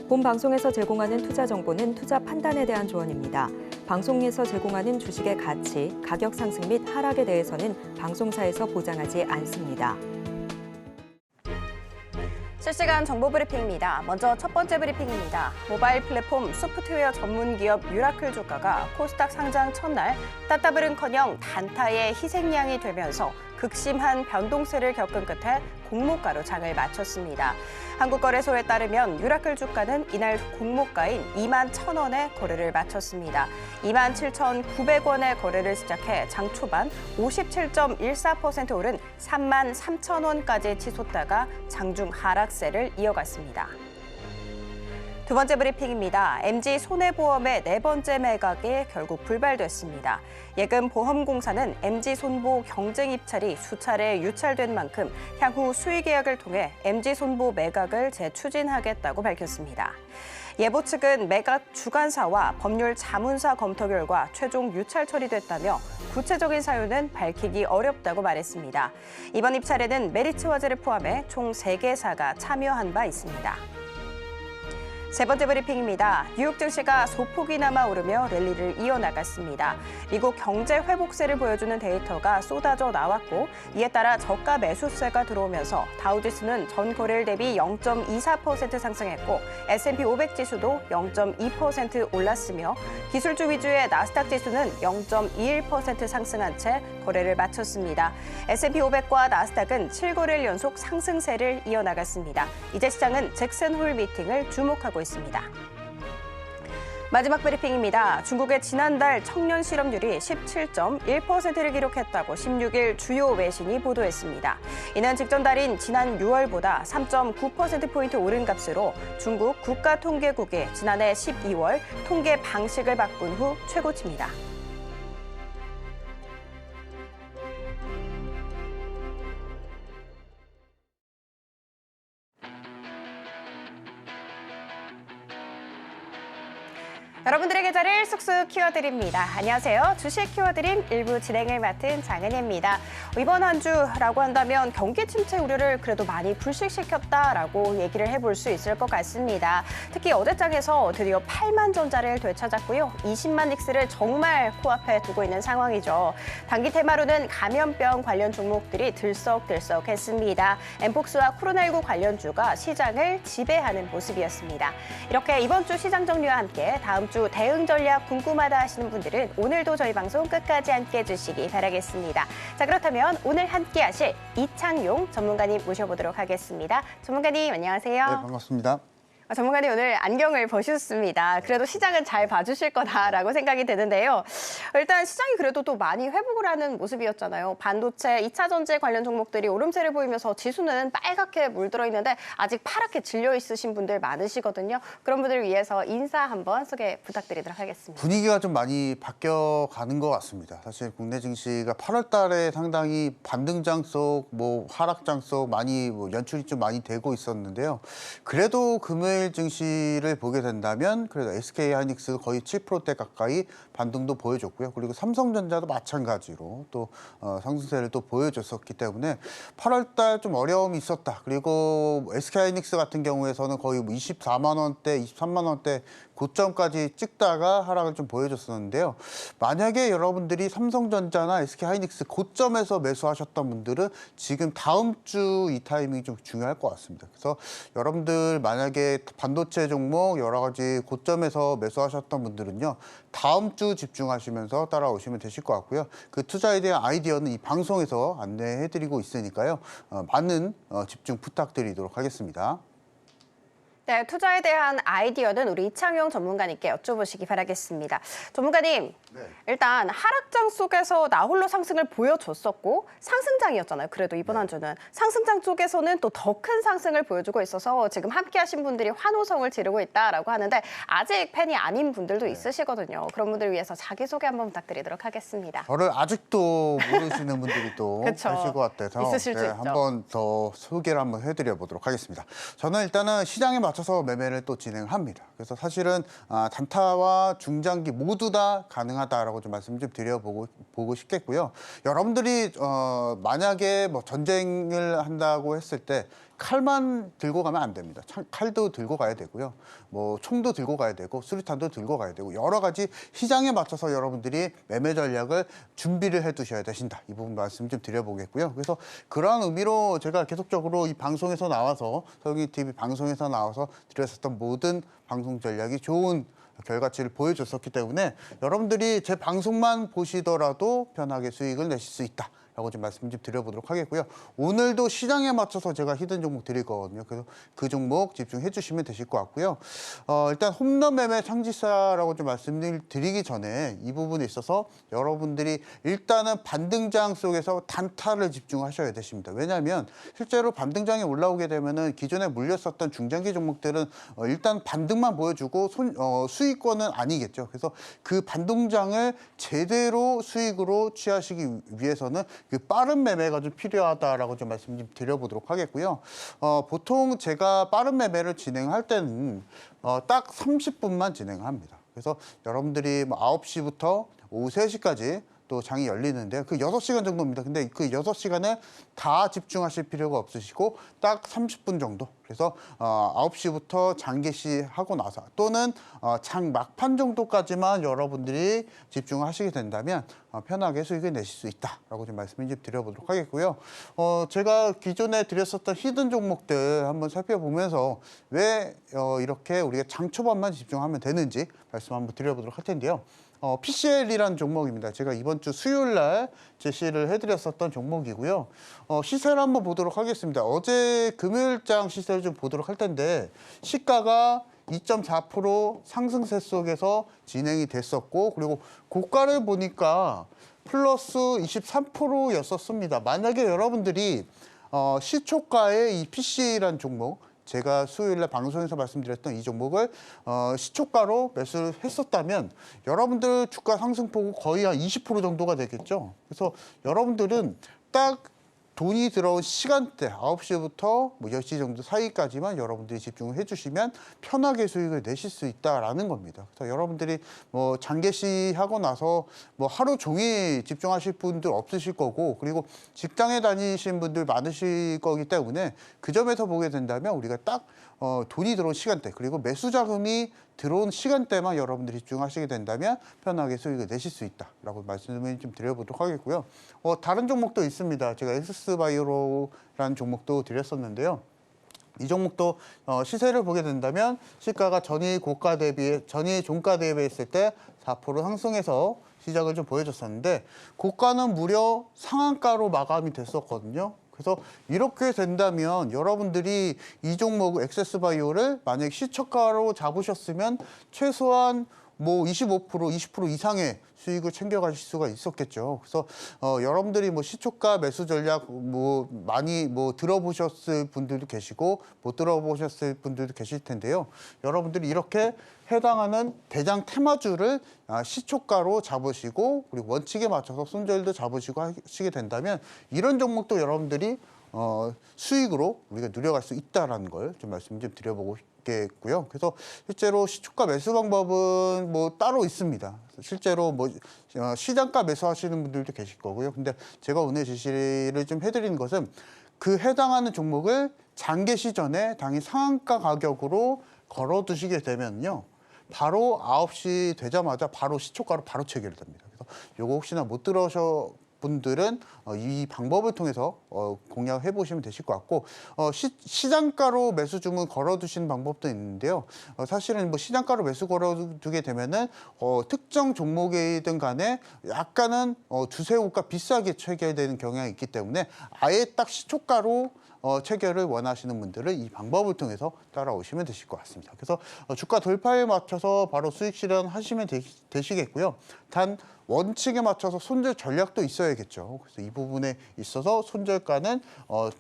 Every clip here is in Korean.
본 방송에서 제공하는 투자 정보는 투자 판단에 대한 조언입니다. 방송에서 제공하는 주식의 가치, 가격 상승 및 하락에 대해서는 방송사에서 보장하지 않습니다. 실시간 정보 브리핑입니다. 먼저 첫 번째 브리핑입니다. 모바일 플랫폼 소프트웨어 전문 기업 유라클 주가가 코스닥 상장 첫날 따따블은커녕 단타의 희생양이 되면서 극심한 변동세를 겪은 끝에 공모가로 장을 마쳤습니다. 한국거래소에 따르면 유라클 주가는 이날 공모가인 21,000원에 거래를 마쳤습니다. 27,900원에 거래를 시작해 장 초반 57.14% 오른 33,000원까지 치솟다가 장중 하락세를 이어갔습니다. 두 번째 브리핑입니다. MG손해보험의 네 번째 매각이 결국 불발됐습니다. 예금보험공사는 MG손보 경쟁 입찰이 수차례 유찰된 만큼 향후 수의 계약을 통해 MG손보 매각을 재추진하겠다고 밝혔습니다. 예보 측은 매각 주관사와 법률 자문사 검토 결과 최종 유찰 처리됐다며 구체적인 사유는 밝히기 어렵다고 말했습니다. 이번 입찰에는 메리츠와즈를 포함해 총 3개사가 참여한 바 있습니다. 세 번째 브리핑입니다. 뉴욕 증시가 소폭이나마 오르며 랠리를 이어나갔습니다. 미국 경제 회복세를 보여주는 데이터가 쏟아져 나왔고 이에 따라 저가 매수세가 들어오면서 다우지수는 전 거래일 대비 0.24% 상승했고 S&P 500 지수도 0.2% 올랐으며 기술주 위주의 나스닥 지수는 0.21% 상승한 채 거래를 마쳤습니다. S&P 500과 나스닥은 7거래일 연속 상승세를 이어나갔습니다. 이제 시장은 잭슨 홀 미팅을 주목하고 있습니다. 마지막 브리핑입니다. 중국의 지난달 청년 실업률이 17.1%를 기록했다고 16일 주요 외신이 보도했습니다. 이는 직전 달인 지난 6월보다 3.9%포인트 오른 값으로 중국 국가통계국이 지난해 12월 통계 방식을 바꾼 후 최고치입니다. 여러분들의 계좌를 쑥쑥 키워드립니다. 안녕하세요. 주식 키워드림 일부 진행을 맡은 장은혜입니다. 이번 한 주라고 한다면 경기 침체 우려를 그래도 많이 불식시켰다라고 얘기를 해볼 수 있을 것 같습니다. 특히 어제장에서 드디어 8만 전자를 되찾았고요. 20만 닉스를 정말 코앞에 두고 있는 상황이죠. 단기 테마로는 감염병 관련 종목들이 들썩들썩했습니다. 엠폭스와 코로나19 관련주가 시장을 지배하는 모습이었습니다. 이렇게 이번 주 시장 정리와 함께 다음 주 대응 전략 궁금하다 하시는 분들은 오늘도 저희 방송 끝까지 함께해 주시기 바라겠습니다. 자, 그렇다면 오늘 함께 하실 이창용 전문가님 모셔보도록 하겠습니다. 전문가님 안녕하세요. 네, 반갑습니다. 전문가님 오늘 안경을 벗으셨습니다. 그래도 시장은 잘 봐주실 거다라고 생각이 드는데요. 일단 시장이 그래도 또 많이 회복을 하는 모습이었잖아요. 반도체, 2차 전지 관련 종목들이 오름세를 보이면서 지수는 빨갛게 물들어 있는데 아직 파랗게 질려 있으신 분들 많으시거든요. 그런 분들을 위해서 인사 한번 소개 부탁드리도록 하겠습니다. 분위기가 좀 많이 바뀌어가는 것 같습니다. 사실 국내 증시가 8월 달에 상당히 반등장 속, 하락장 속 많이 연출이 좀 많이 되고 있었는데요. 그래도 금요일 증시를 보게 된다면 그래도 SK하이닉스 거의 7%대 가까이 반등도 보여줬고요. 그리고 삼성전자도 마찬가지로 또 상승세를 또 보여줬었기 때문에 8월 달 좀 어려움이 있었다. 그리고 SK하이닉스 같은 경우에서는 거의 24만 원대, 23만 원대 고점까지 찍다가 하락을 좀 보여줬었는데요. 만약에 여러분들이 삼성전자나 SK하이닉스 고점에서 매수하셨던 분들은 지금 다음 주 이 타이밍이 좀 중요할 것 같습니다. 그래서 여러분들 만약에 반도체 종목 여러 가지 고점에서 매수하셨던 분들은요. 다음 주 집중하시면서 따라오시면 되실 것 같고요. 그 투자에 대한 아이디어는 이 방송에서 안내해드리고 있으니까요. 많은 집중 부탁드리도록 하겠습니다. 네, 투자에 대한 아이디어는 우리 이창용 전문가님께 여쭤보시기 바라겠습니다. 전문가님, 네. 일단 하락장 속에서 나홀로 상승을 보여줬었고 상승장이었잖아요. 그래도 이번 한 주는 상승장 쪽에서는 또 더 큰 상승을 보여주고 있어서 지금 함께하신 분들이 환호성을 지르고 있다라고 하는데 아직 팬이 아닌 분들도 있으시거든요. 그런 분들을 위해서 자기소개 한번 부탁드리도록 하겠습니다. 저를 아직도 모르시는 분들이 또 그쵸. 계실 것 같아서 있으실 수 있죠. 한번 더 소개를 한번 해드려 보도록 하겠습니다. 저는 일단은 시장에 맞춰서 매매를 또 진행합니다. 그래서 사실은 단타와 중장기 모두 다 가능하다라고 좀 말씀 좀 드려보고 싶겠고요. 여러분들이 만약에 뭐 전쟁을 한다고 했을 때 칼만 들고 가면 안 됩니다. 칼도 들고 가야 되고요. 뭐 총도 들고 가야 되고 수류탄도 들고 가야 되고 여러 가지 시장에 맞춰서 여러분들이 매매 전략을 준비를 해 두셔야 되신다. 이 부분 말씀 좀 드려보겠고요. 그래서 그러한 의미로 제가 계속적으로 이 방송에서 나와서 서영희 TV 방송에서 나와서 드렸었던 모든 방송 전략이 좋은 결과치를 보여줬었기 때문에 여러분들이 제 방송만 보시더라도 편하게 수익을 내실 수 있다. 라고 좀 말씀 좀 드려보도록 하겠고요. 오늘도 시장에 맞춰서 제가 히든 종목 드릴 거거든요. 그래서 그 종목 집중해 주시면 되실 것 같고요. 일단 홈런 매매 창지사라고 좀 말씀을 드리기 전에 이 부분에 있어서 여러분들이 일단은 반등장 속에서 단타를 집중하셔야 되십니다. 왜냐하면 실제로 반등장에 올라오게 되면은 기존에 물렸었던 중장기 종목들은 일단 반등만 보여주고 수익권은 아니겠죠. 그래서 그 반등장을 제대로 수익으로 취하시기 위해서는 그 빠른 매매가 좀 필요하다라고 좀 말씀 좀 드려보도록 하겠고요. 보통 제가 빠른 매매를 진행할 때는 딱 30분만 진행합니다. 그래서 여러분들이 뭐 9시부터 오후 3시까지 또 장이 열리는데요. 그 6시간 정도입니다. 근데 그 6시간을 다 집중하실 필요가 없으시고 딱 30분 정도. 그래서 9시부터 장 개시하고 나서 또는 장 막판 정도까지만 여러분들이 집중하시게 된다면 편하게 수익을 내실 수 있다라고 좀 말씀을 좀 드려보도록 하겠고요. 제가 기존에 드렸었던 히든 종목들 한번 살펴보면서 왜 이렇게 우리가 장 초반만 집중하면 되는지 말씀 한번 드려보도록 할 텐데요. PCL이라는 종목입니다. 제가 이번 주 수요일 날 제시를 해드렸었던 종목이고요. 시세를 한번 보도록 하겠습니다. 어제 금요일장 시세를 좀 보도록 할 텐데 시가가 2.4% 상승세 속에서 진행이 됐었고 그리고 고가를 보니까 플러스 23%였었습니다. 만약에 여러분들이 시초가의 이 PCL이라는 종목 제가 수요일날 방송에서 말씀드렸던 이 종목을 시초가로 매수를 했었다면 여러분들 주가 상승폭은 거의 한 20% 정도가 되겠죠. 그래서 여러분들은 딱 돈이 들어온 시간대 9시부터 뭐 10시 정도 사이까지만 여러분들이 집중을 해주시면 편하게 수익을 내실 수 있다라는 겁니다. 그래서 여러분들이 뭐 장개시 하고 나서 뭐 하루 종일 집중하실 분들 없으실 거고 그리고 직장에 다니신 분들 많으실 거기 때문에 그 점에서 보게 된다면 우리가 딱 돈이 들어온 시간대 그리고 매수 자금이 들어온 시간대만 여러분들이 집중하시게 된다면 편하게 수익을 내실 수 있다라고 말씀을 좀 드려보도록 하겠고요. 다른 종목도 있습니다. 제가 엑스바이오로라는 종목도 드렸었는데요. 이 종목도 시세를 보게 된다면 시가가 전일 종가 대비했을 때 4% 상승해서 시작을 좀 보여줬었는데 고가는 무려 상한가로 마감이 됐었거든요. 그래서 이렇게 된다면 여러분들이 이 종목 엑세스바이오를 만약 시초가로 잡으셨으면 최소한 뭐 25%, 20% 이상의 수익을 챙겨가실 수가 있었겠죠. 그래서 여러분들이 뭐 시초가 매수 전략 뭐 많이 뭐 들어보셨을 분들도 계시고 못 들어보셨을 분들도 계실 텐데요. 여러분들이 이렇게 해당하는 대장 테마주를 시초가로 잡으시고 그리고 원칙에 맞춰서 손절도 잡으시고 하시게 된다면 이런 종목도 여러분들이 수익으로 우리가 누려갈 수 있다라는 걸 좀 말씀 좀 드려보겠고요. 그래서 실제로 시초가 매수 방법은 뭐 따로 있습니다. 실제로 뭐 시장가 매수하시는 분들도 계실 거고요. 근데 제가 오늘 제시를 좀 해드리는 것은 그 해당하는 종목을 장개시 전에 당일 상한가 가격으로 걸어두시게 되면요. 바로 9시 되자마자 바로 시초가로 바로 체결됩니다. 그래서 요거 혹시나 못 들어오셔 분들은 이 방법을 통해서 공략해 보시면 되실 것 같고 시장가로 매수 주문 걸어두시는 방법도 있는데요. 사실은 뭐 시장가로 매수 걸어두게 되면은 특정 종목이든 간에 약간은 두세 호가 비싸게 체결되는 경향이 있기 때문에 아예 딱 시초가로 체결을 원하시는 분들은 이 방법을 통해서 따라오시면 되실 것 같습니다. 그래서 주가 돌파에 맞춰서 바로 수익 실현하시면 되시겠고요. 단 원칙에 맞춰서 손절 전략도 있어야겠죠. 그래서 이 부분에 있어서 손절가는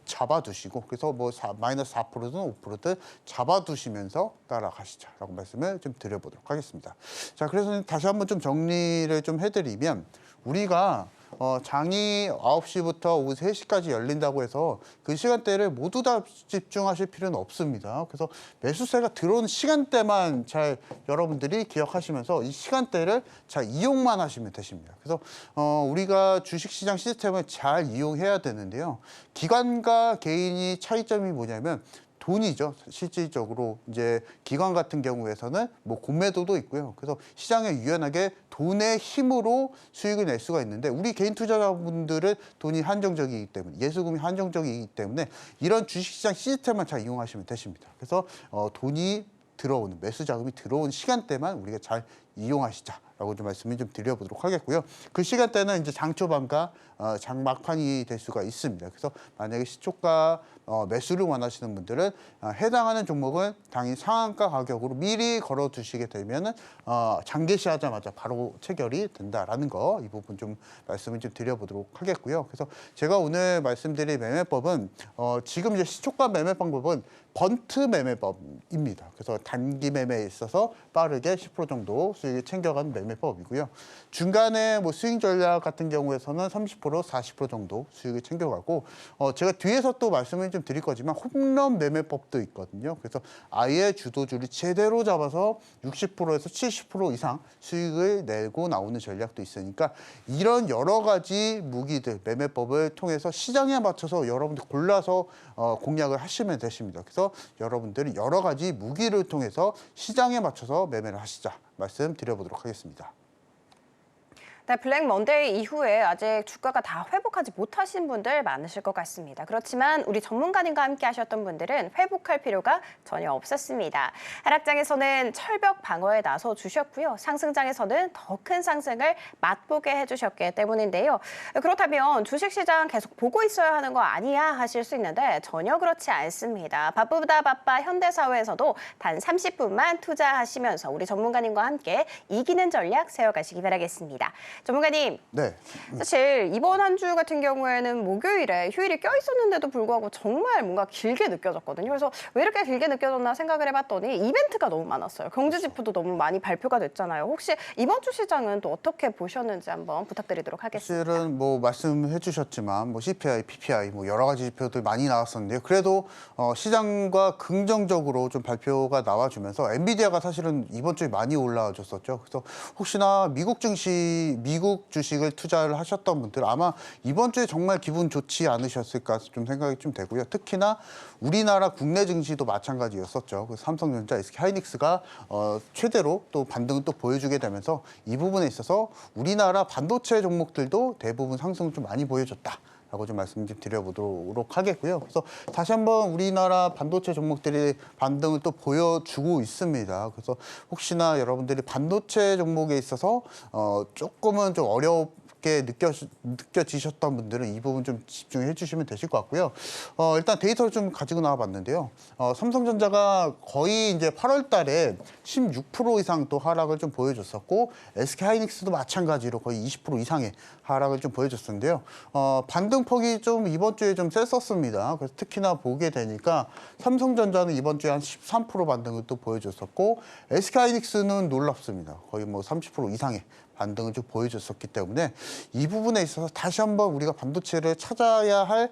잡아두시고 그래서 뭐 마이너스 4%든 5%든 잡아두시면서 따라가시자라고 말씀을 좀 드려보도록 하겠습니다. 자, 그래서 다시 한번 좀 정리를 좀 해드리면 우리가 장이 9시부터 오후 3시까지 열린다고 해서 그 시간대를 모두 다 집중하실 필요는 없습니다. 그래서 매수세가 들어오는 시간대만 잘 여러분들이 기억하시면서 이 시간대를 잘 이용만 하시면 되십니다. 그래서 우리가 주식시장 시스템을 잘 이용해야 되는데요. 기관과 개인이 차이점이 뭐냐면 돈이죠. 실질적으로 이제 기관 같은 경우에서는 뭐 공매도도 있고요. 그래서 시장에 유연하게 돈의 힘으로 수익을 낼 수가 있는데 우리 개인 투자자분들은 돈이 한정적이기 때문에 예수금이 한정적이기 때문에 이런 주식시장 시스템만 잘 이용하시면 되십니다. 그래서 돈이 들어오는 매수 자금이 들어오는 시간대만 우리가 잘 이용하시자라고 좀 말씀을 좀 드려보도록 하겠고요. 그 시간대는 이제 장 초반과 장 막판이 될 수가 있습니다. 그래서 만약에 시초가 매수를 원하시는 분들은 해당하는 종목은 당일 상한가 가격으로 미리 걸어두시게 되면은 장 개시하자마자 바로 체결이 된다라는 거 이 부분 좀 말씀을 좀 드려보도록 하겠고요. 그래서 제가 오늘 말씀드릴 매매법은 지금 이제 시초가 매매 방법은 번트 매매법입니다. 그래서 단기 매매에 있어서 빠르게 10% 정도 수익을 챙겨가는 매매법이고요. 중간에 뭐 스윙 전략 같은 경우에서는 30%, 40% 정도 수익을 챙겨가고 제가 뒤에서 또 말씀을 좀 드릴 거지만 홈런 매매법도 있거든요. 그래서 아예 주도주를 제대로 잡아서 60%에서 70% 이상 수익을 내고 나오는 전략도 있으니까 이런 여러 가지 무기들 매매법을 통해서 시장에 맞춰서 여러분들 골라서 공략을 하시면 되십니다. 그래서 여러분들이 여러 가지 무기를 통해서 시장에 맞춰서 매매를 하시자 말씀 드려보도록 하겠습니다. 네, 블랙 먼데이 이후에 아직 주가가 다 회복하지 못하신 분들 많으실 것 같습니다. 그렇지만 우리 전문가님과 함께 하셨던 분들은 회복할 필요가 전혀 없었습니다. 하락장에서는 철벽 방어에 나서 주셨고요. 상승장에서는 더 큰 상승을 맛보게 해주셨기 때문인데요. 그렇다면 주식시장 계속 보고 있어야 하는 거 아니야 하실 수 있는데 전혀 그렇지 않습니다. 바쁘다 바빠 현대사회에서도 단 30분만 투자하시면서 우리 전문가님과 함께 이기는 전략 세워가시기 바라겠습니다. 전문가님, 네. 사실 이번 한 주 같은 경우에는 목요일에 휴일이 껴있었는데도 불구하고 정말 뭔가 길게 느껴졌거든요. 그래서 왜 이렇게 길게 느껴졌나 생각을 해봤더니 이벤트가 너무 많았어요. 경제지표도 너무 많이 발표가 됐잖아요. 혹시 이번 주 시장은 또 어떻게 보셨는지 한번 부탁드리도록 하겠습니다. 사실은 뭐 말씀해 주셨지만 뭐 CPI, PPI 뭐 여러 가지 지표들 많이 나왔었는데요. 그래도 시장과 긍정적으로 좀 발표가 나와주면서 엔비디아가 사실은 이번 주에 많이 올라와줬었죠. 그래서 혹시나 미국 주식을 투자를 하셨던 분들 아마 이번 주에 정말 기분 좋지 않으셨을까 좀 생각이 좀 되고요. 특히나 우리나라 국내 증시도 마찬가지였었죠. 그 삼성전자, SK하이닉스가 최대로 또 반등을 또 보여주게 되면서 이 부분에 있어서 우리나라 반도체 종목들도 대부분 상승을 좀 많이 보여줬다. 라고 좀 말씀 좀 드려보도록 하겠고요. 그래서 다시 한번 우리나라 반도체 종목들이 반등을 또 보여주고 있습니다. 그래서 혹시나 여러분들이 반도체 종목에 있어서 조금은 좀 어렵게 느껴지셨던 분들은 이 부분 좀 집중해 주시면 되실 것 같고요. 일단 데이터를 좀 가지고 나와 봤는데요. 삼성전자가 거의 이제 8월 달에 16% 이상 또 하락을 좀 보여줬었고 SK하이닉스도 마찬가지로 거의 20% 이상의 하락을 좀 보여줬었는데요. 반등폭이 좀 이번 주에 좀 셌었습니다. 그래서 특히나 보게 되니까 삼성전자는 이번 주에 한 13% 반등을 또 보여줬었고 SK하이닉스는 놀랍습니다. 거의 뭐 30% 이상의 반등을 좀 보여줬었기 때문에 이 부분에 있어서 다시 한번 우리가 반도체를 찾아가야 할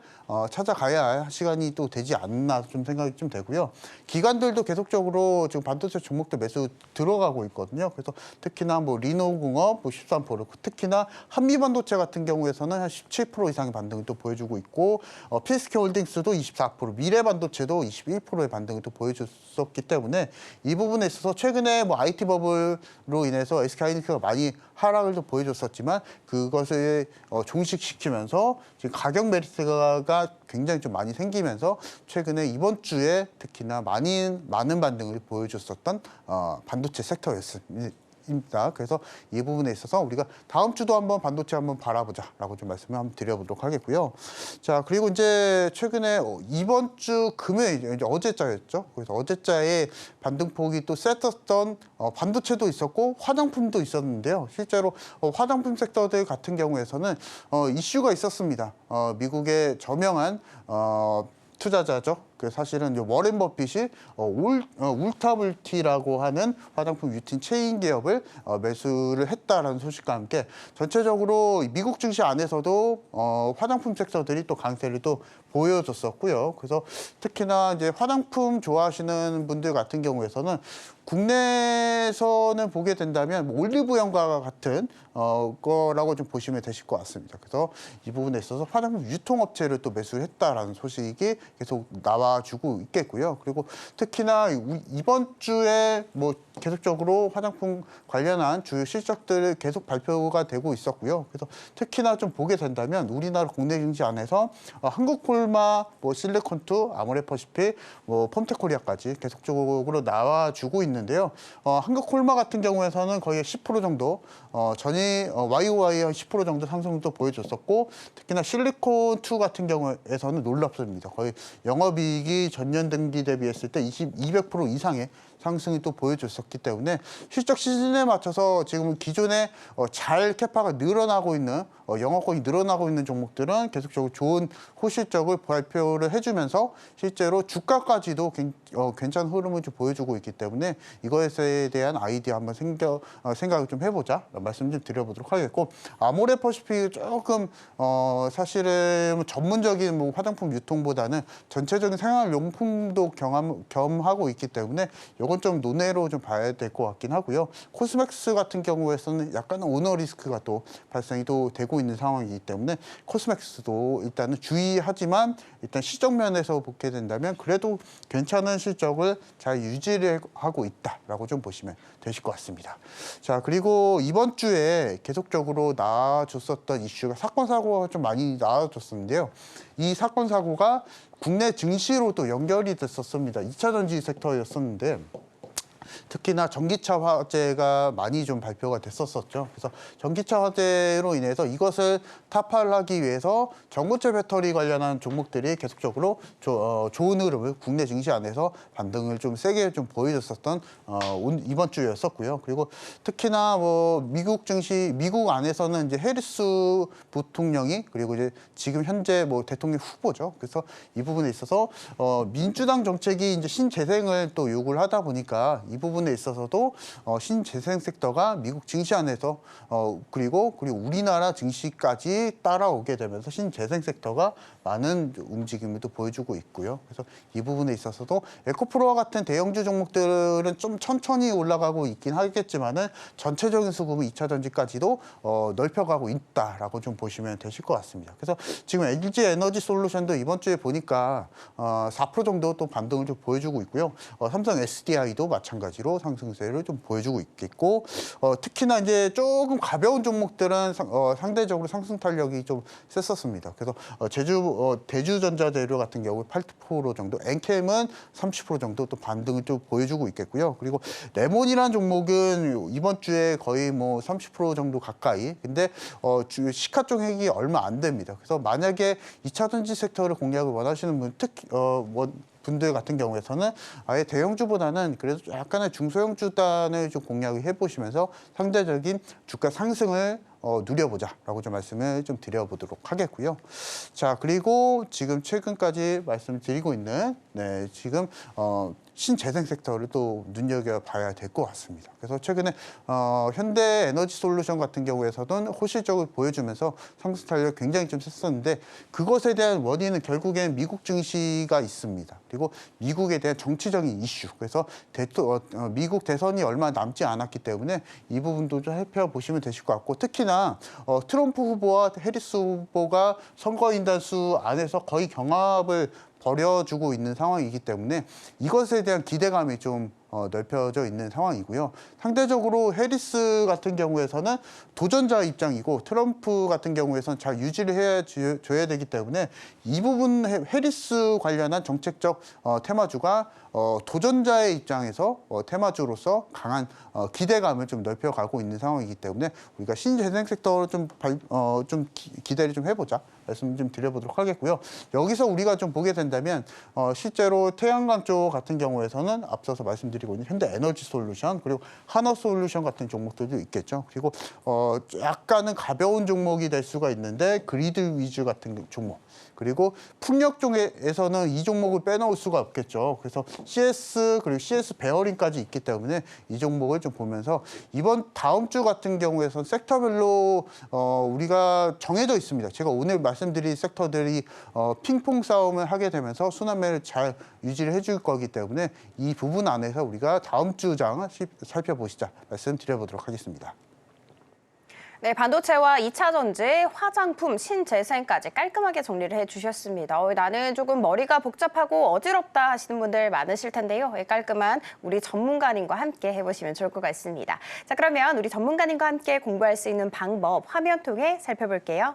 시간이 또 되지 않나 좀 생각이 좀 되고요. 기관들도 계속적으로 지금 반도체 종목들 매수 들어가고 있거든요. 그래서 특히나 뭐 리노공업 13%, 특히나 한미반도체 같은 경우에서는 한 17% 이상의 반등을 또 보여주고 있고 PSK홀딩스도 24%, 미래반도체도 21%의 반등을 또 보여줬었기 때문에 이 부분에 있어서 최근에 뭐 IT 버블로 인해서 SK하이닉스가 많이 하락을 좀 보여줬었지만 그것을 종식시키면서 지금 가격 메리트가 굉장히 좀 많이 생기면서 최근에 이번 주에 특히나 많은 반등을 보여줬었던 반도체 섹터였습니다. 그래서 이 부분에 있어서 우리가 다음 주도 한번 반도체 한번 바라보자라고 좀 말씀을 한번 드려보도록 하겠고요. 자, 그리고 이제 최근에 이번 주 금요일, 이제 어제자였죠. 그래서 어제자에 반등폭이 또 셌었던 반도체도 있었고 화장품도 있었는데요. 실제로 화장품 섹터들 같은 경우에서는 이슈가 있었습니다. 미국의 저명한 투자자죠. 그 사실은 이제 워렌 버핏이 울타물티라고 하는 화장품 유통 체인 기업을 매수를 했다라는 소식과 함께 전체적으로 미국 증시 안에서도 화장품 섹터들이 또 강세를 또 보여줬었고요. 그래서 특히나 이제 화장품 좋아하시는 분들 같은 경우에서는 국내에서는 보게 된다면 뭐 올리브영과 같은 거라고 좀 보시면 되실 것 같습니다. 그래서 이 부분에 있어서 화장품 유통업체를 또 매수했다라는 소식이 계속 나와주고 있겠고요. 그리고 특히나 이번 주에 뭐 계속적으로 화장품 관련한 주요 실적들 계속 발표가 되고 있었고요. 그래서 특히나 좀 보게 된다면 우리나라 국내 증시 안에서 한국콜마, 뭐 실리콘투, 아모레퍼시픽, 뭐 폼테코리아까지 계속적으로 나와주고 있는데요. 한국콜마 같은 경우에서는 거의 10% 정도 전이 YOY 한 10% 정도 상승도 보여줬었고 특히나 실리콘2 같은 경우에서는 놀랍습니다. 거의 영업이익이 전년 동기 대비했을 때 200% 이상의 상승이 또 보여줬었기 때문에 실적 시즌에 맞춰서 지금 기존에 잘 캐파가 늘어나고 있는 영업권이 늘어나고 있는 종목들은 계속적으로 좋은 호실적을 발표를 해주면서 실제로 주가까지도 괜찮은 흐름을 좀 보여주고 있기 때문에 이것에 대한 아이디어 한번 생각을 좀 해보자 말씀 좀 드려보도록 하겠고 아모레퍼시픽이 조금 사실은 전문적인 뭐 화장품 유통보다는 전체적인 생활용품도 겸하고 있기 때문에 이건 좀 논외로 좀 봐야 될 것 같긴 하고요. 코스맥스 같은 경우에서는 약간 오너 리스크가 또 발생이 또 되고 있는 상황이기 때문에 코스맥스도 일단은 주의하지만 일단 시적 면에서 보게 된다면 그래도 괜찮은 실적을 잘 유지를 하고 있다라고 좀 보시면 되실 것 같습니다. 자, 그리고 이번 주에 계속적으로 나와줬었던 이슈가 사건 사고가 좀 많이 나와줬었는데요. 이 사건 사고가 국내 증시로 또 연결이 됐었습니다. 2차 전지 섹터였었는데 특히나 전기차 화재가 많이 좀 발표가 됐었었죠. 그래서 전기차 화재로 인해서 이것을 타파를 하기 위해서 전고체 배터리 관련한 종목들이 계속적으로 좋은 흐름을 국내 증시 안에서 반등을 좀 세게 좀 보여줬었던 이번 주였었고요. 그리고 특히나 뭐 미국 안에서는 이제 해리스 부통령이 그리고 이제 지금 현재 뭐 대통령 후보죠. 그래서 이 부분에 있어서 민주당 정책이 이제 신재생을 또 요구를 하다 보니까 이 부분에 있어서도 신재생 섹터가 미국 증시 안에서 그리고 우리나라 증시까지 따라오게 되면서 신재생 섹터가 많은 움직임을 또 보여주고 있고요. 그래서 이 부분에 있어서도 에코프로와 같은 대형주 종목들은 좀 천천히 올라가고 있긴 하겠지만은 전체적인 수급은 2차 전지까지도 넓혀가고 있다라고 좀 보시면 되실 것 같습니다. 그래서 지금 LG 에너지 솔루션도 이번 주에 보니까 4% 정도 또 반등을 좀 보여주고 있고요. 삼성 SDI도 마찬가지로 상승세를 좀 보여주고 있겠고 특히나 이제 조금 가벼운 종목들은 상대적으로 상승 탄력이 좀 셌었습니다. 그래서 대주전자재료 같은 경우 8% 정도, 엔캠은 30% 정도 또 반등을 좀 보여주고 있겠고요. 그리고 레몬이라는 종목은 이번 주에 거의 뭐 30% 정도 가까이. 근데 시가총액이 얼마 안 됩니다. 그래서 만약에 2차 전지 섹터를 공략을 원하시는 분, 특히 분들 같은 경우에서는 아예 대형주보다는 그래도 약간의 중소형주단을 좀 공략을 해보시면서 상대적인 주가 상승을 누려보자라고 좀 말씀을 좀 드려보도록 하겠고요. 자, 그리고 지금 최근까지 말씀드리고 있는 지금 신재생 섹터를 또 눈여겨봐야 될 것 같습니다. 그래서 최근에 현대 에너지 솔루션 같은 경우에서는 호실적을 보여주면서 상승 탄력 굉장히 좀 셌었는데 그것에 대한 원인은 결국엔 미국 증시가 있습니다. 그리고 미국에 대한 정치적인 이슈. 그래서 미국 대선이 얼마 남지 않았기 때문에 이 부분도 좀 살펴보시면 되실 것 같고 특히나 트럼프 후보와 해리스 후보가 선거인단 수 안에서 거의 경합을 벌여주고 있는 상황이기 때문에 이것에 대한 기대감이 좀 넓혀져 있는 상황이고요. 상대적으로 해리스 같은 경우에서는 도전자 입장이고 트럼프 같은 경우에서는 잘 유지를 해줘야 되기 때문에 이 부분 해리스 관련한 정책적 테마주가 도전자의 입장에서 테마주로서 강한 기대감을 좀 넓혀가고 있는 상황이기 때문에 우리가 신재생 섹터로 좀 기대를 좀 해보자 말씀 좀 드려보도록 하겠고요. 여기서 우리가 좀 보게 된다면 실제로 태양광 쪽 같은 경우에서는 앞서서 말씀드린 가지고 있는 현대에너지솔루션 그리고 한화솔루션 같은 종목들도 있겠죠. 그리고 약간은 가벼운 종목이 될 수가 있는데 그리드 위주 같은 종목. 그리고 풍력 쪽에서는 이 종목을 빼놓을 수가 없겠죠. 그래서 CS 그리고 CS 베어링까지 있기 때문에 이 종목을 좀 보면서 다음 주 같은 경우에선 섹터별로 우리가 정해져 있습니다. 제가 오늘 말씀드린 섹터들이 핑퐁 싸움을 하게 되면서 순환매를 잘 유지를 해줄 거기 때문에 이 부분 안에서 우리가 다음 주 장 살펴보시자 말씀드려보도록 하겠습니다. 네, 반도체와 2차 전지, 화장품, 신재생까지 깔끔하게 정리를 해주셨습니다. 나는 조금 머리가 복잡하고 어지럽다 하시는 분들 많으실 텐데요. 깔끔한 우리 전문가님과 함께 해보시면 좋을 것 같습니다. 자, 그러면 우리 전문가님과 함께 공부할 수 있는 방법 화면 통해 살펴볼게요.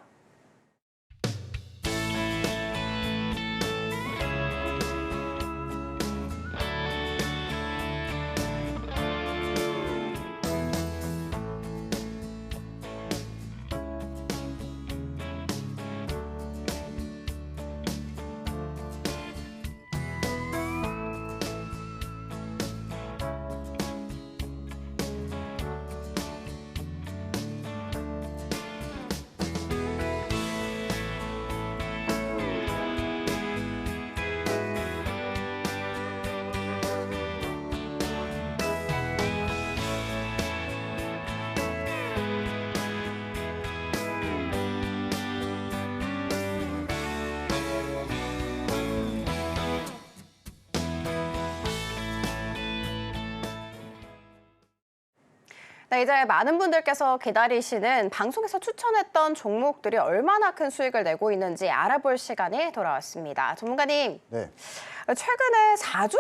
네, 이제 많은 분들께서 기다리시는 방송에서 추천했던 종목들이 얼마나 큰 수익을 내고 있는지 알아볼 시간이 돌아왔습니다. 전문가님, 네. 최근에 4주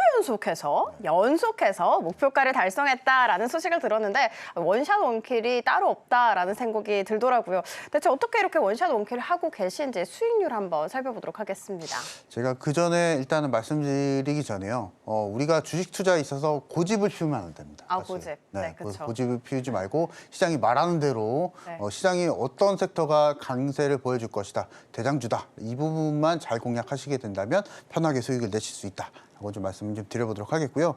연속해서 목표가를 달성했다라는 소식을 들었는데 원샷 원킬이 따로 없다라는 생각이 들더라고요. 대체 어떻게 이렇게 원샷 원킬을 하고 계신지 수익률 한번 살펴보도록 하겠습니다. 제가 그 전에 일단은 말씀드리기 전에요. 우리가 주식 투자에 있어서 고집을 피우면 안 됩니다. 아, 사실. 고집. 네, 네, 그렇죠. 고집을 피우지 말고 시장이 말하는 대로 네. 시장이 어떤 섹터가 강세를 보여줄 것이다. 대장주다. 이 부분만 잘 공략하시게 된다면 편하게 수익을 내실 수 있다. 라고 좀 말씀을 좀 드려보도록 하겠고요.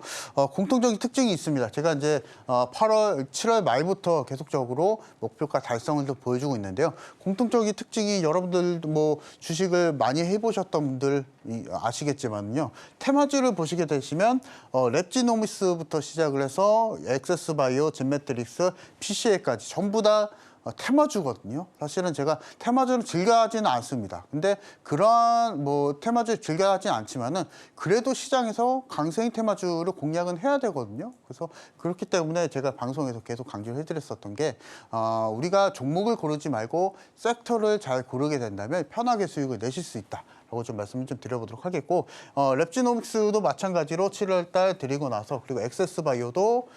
공통적인 특징이 있습니다. 제가 이제 7월 말부터 계속적으로 목표가 달성을 또 보여주고 있는데요. 공통적인 특징이 여러분들 뭐 주식을 많이 해보셨던 분들 아시겠지만요. 테마주를 보시게 되시면 랩지노미스부터 시작을 해서 엑세스바이오, 젠매트릭스, PCA까지 전부 다 테마주거든요. 사실은 제가 테마주를 즐겨하지는 않습니다. 근데 그러한 테마주를 즐겨하지는 않지만은 그래도 시장에서 강세인 테마주를 공략은 해야 되거든요. 그래서 그렇기 때문에 제가 방송에서 계속 강조를 해드렸었던 게 우리가 종목을 고르지 말고 섹터를 잘 고르게 된다면 편하게 수익을 내실 수 있다. 라고 좀 말씀을 좀 드려보도록 하겠고 랩지노믹스도 마찬가지로 7월 달 드리고 나서 그리고 엑세스바이오도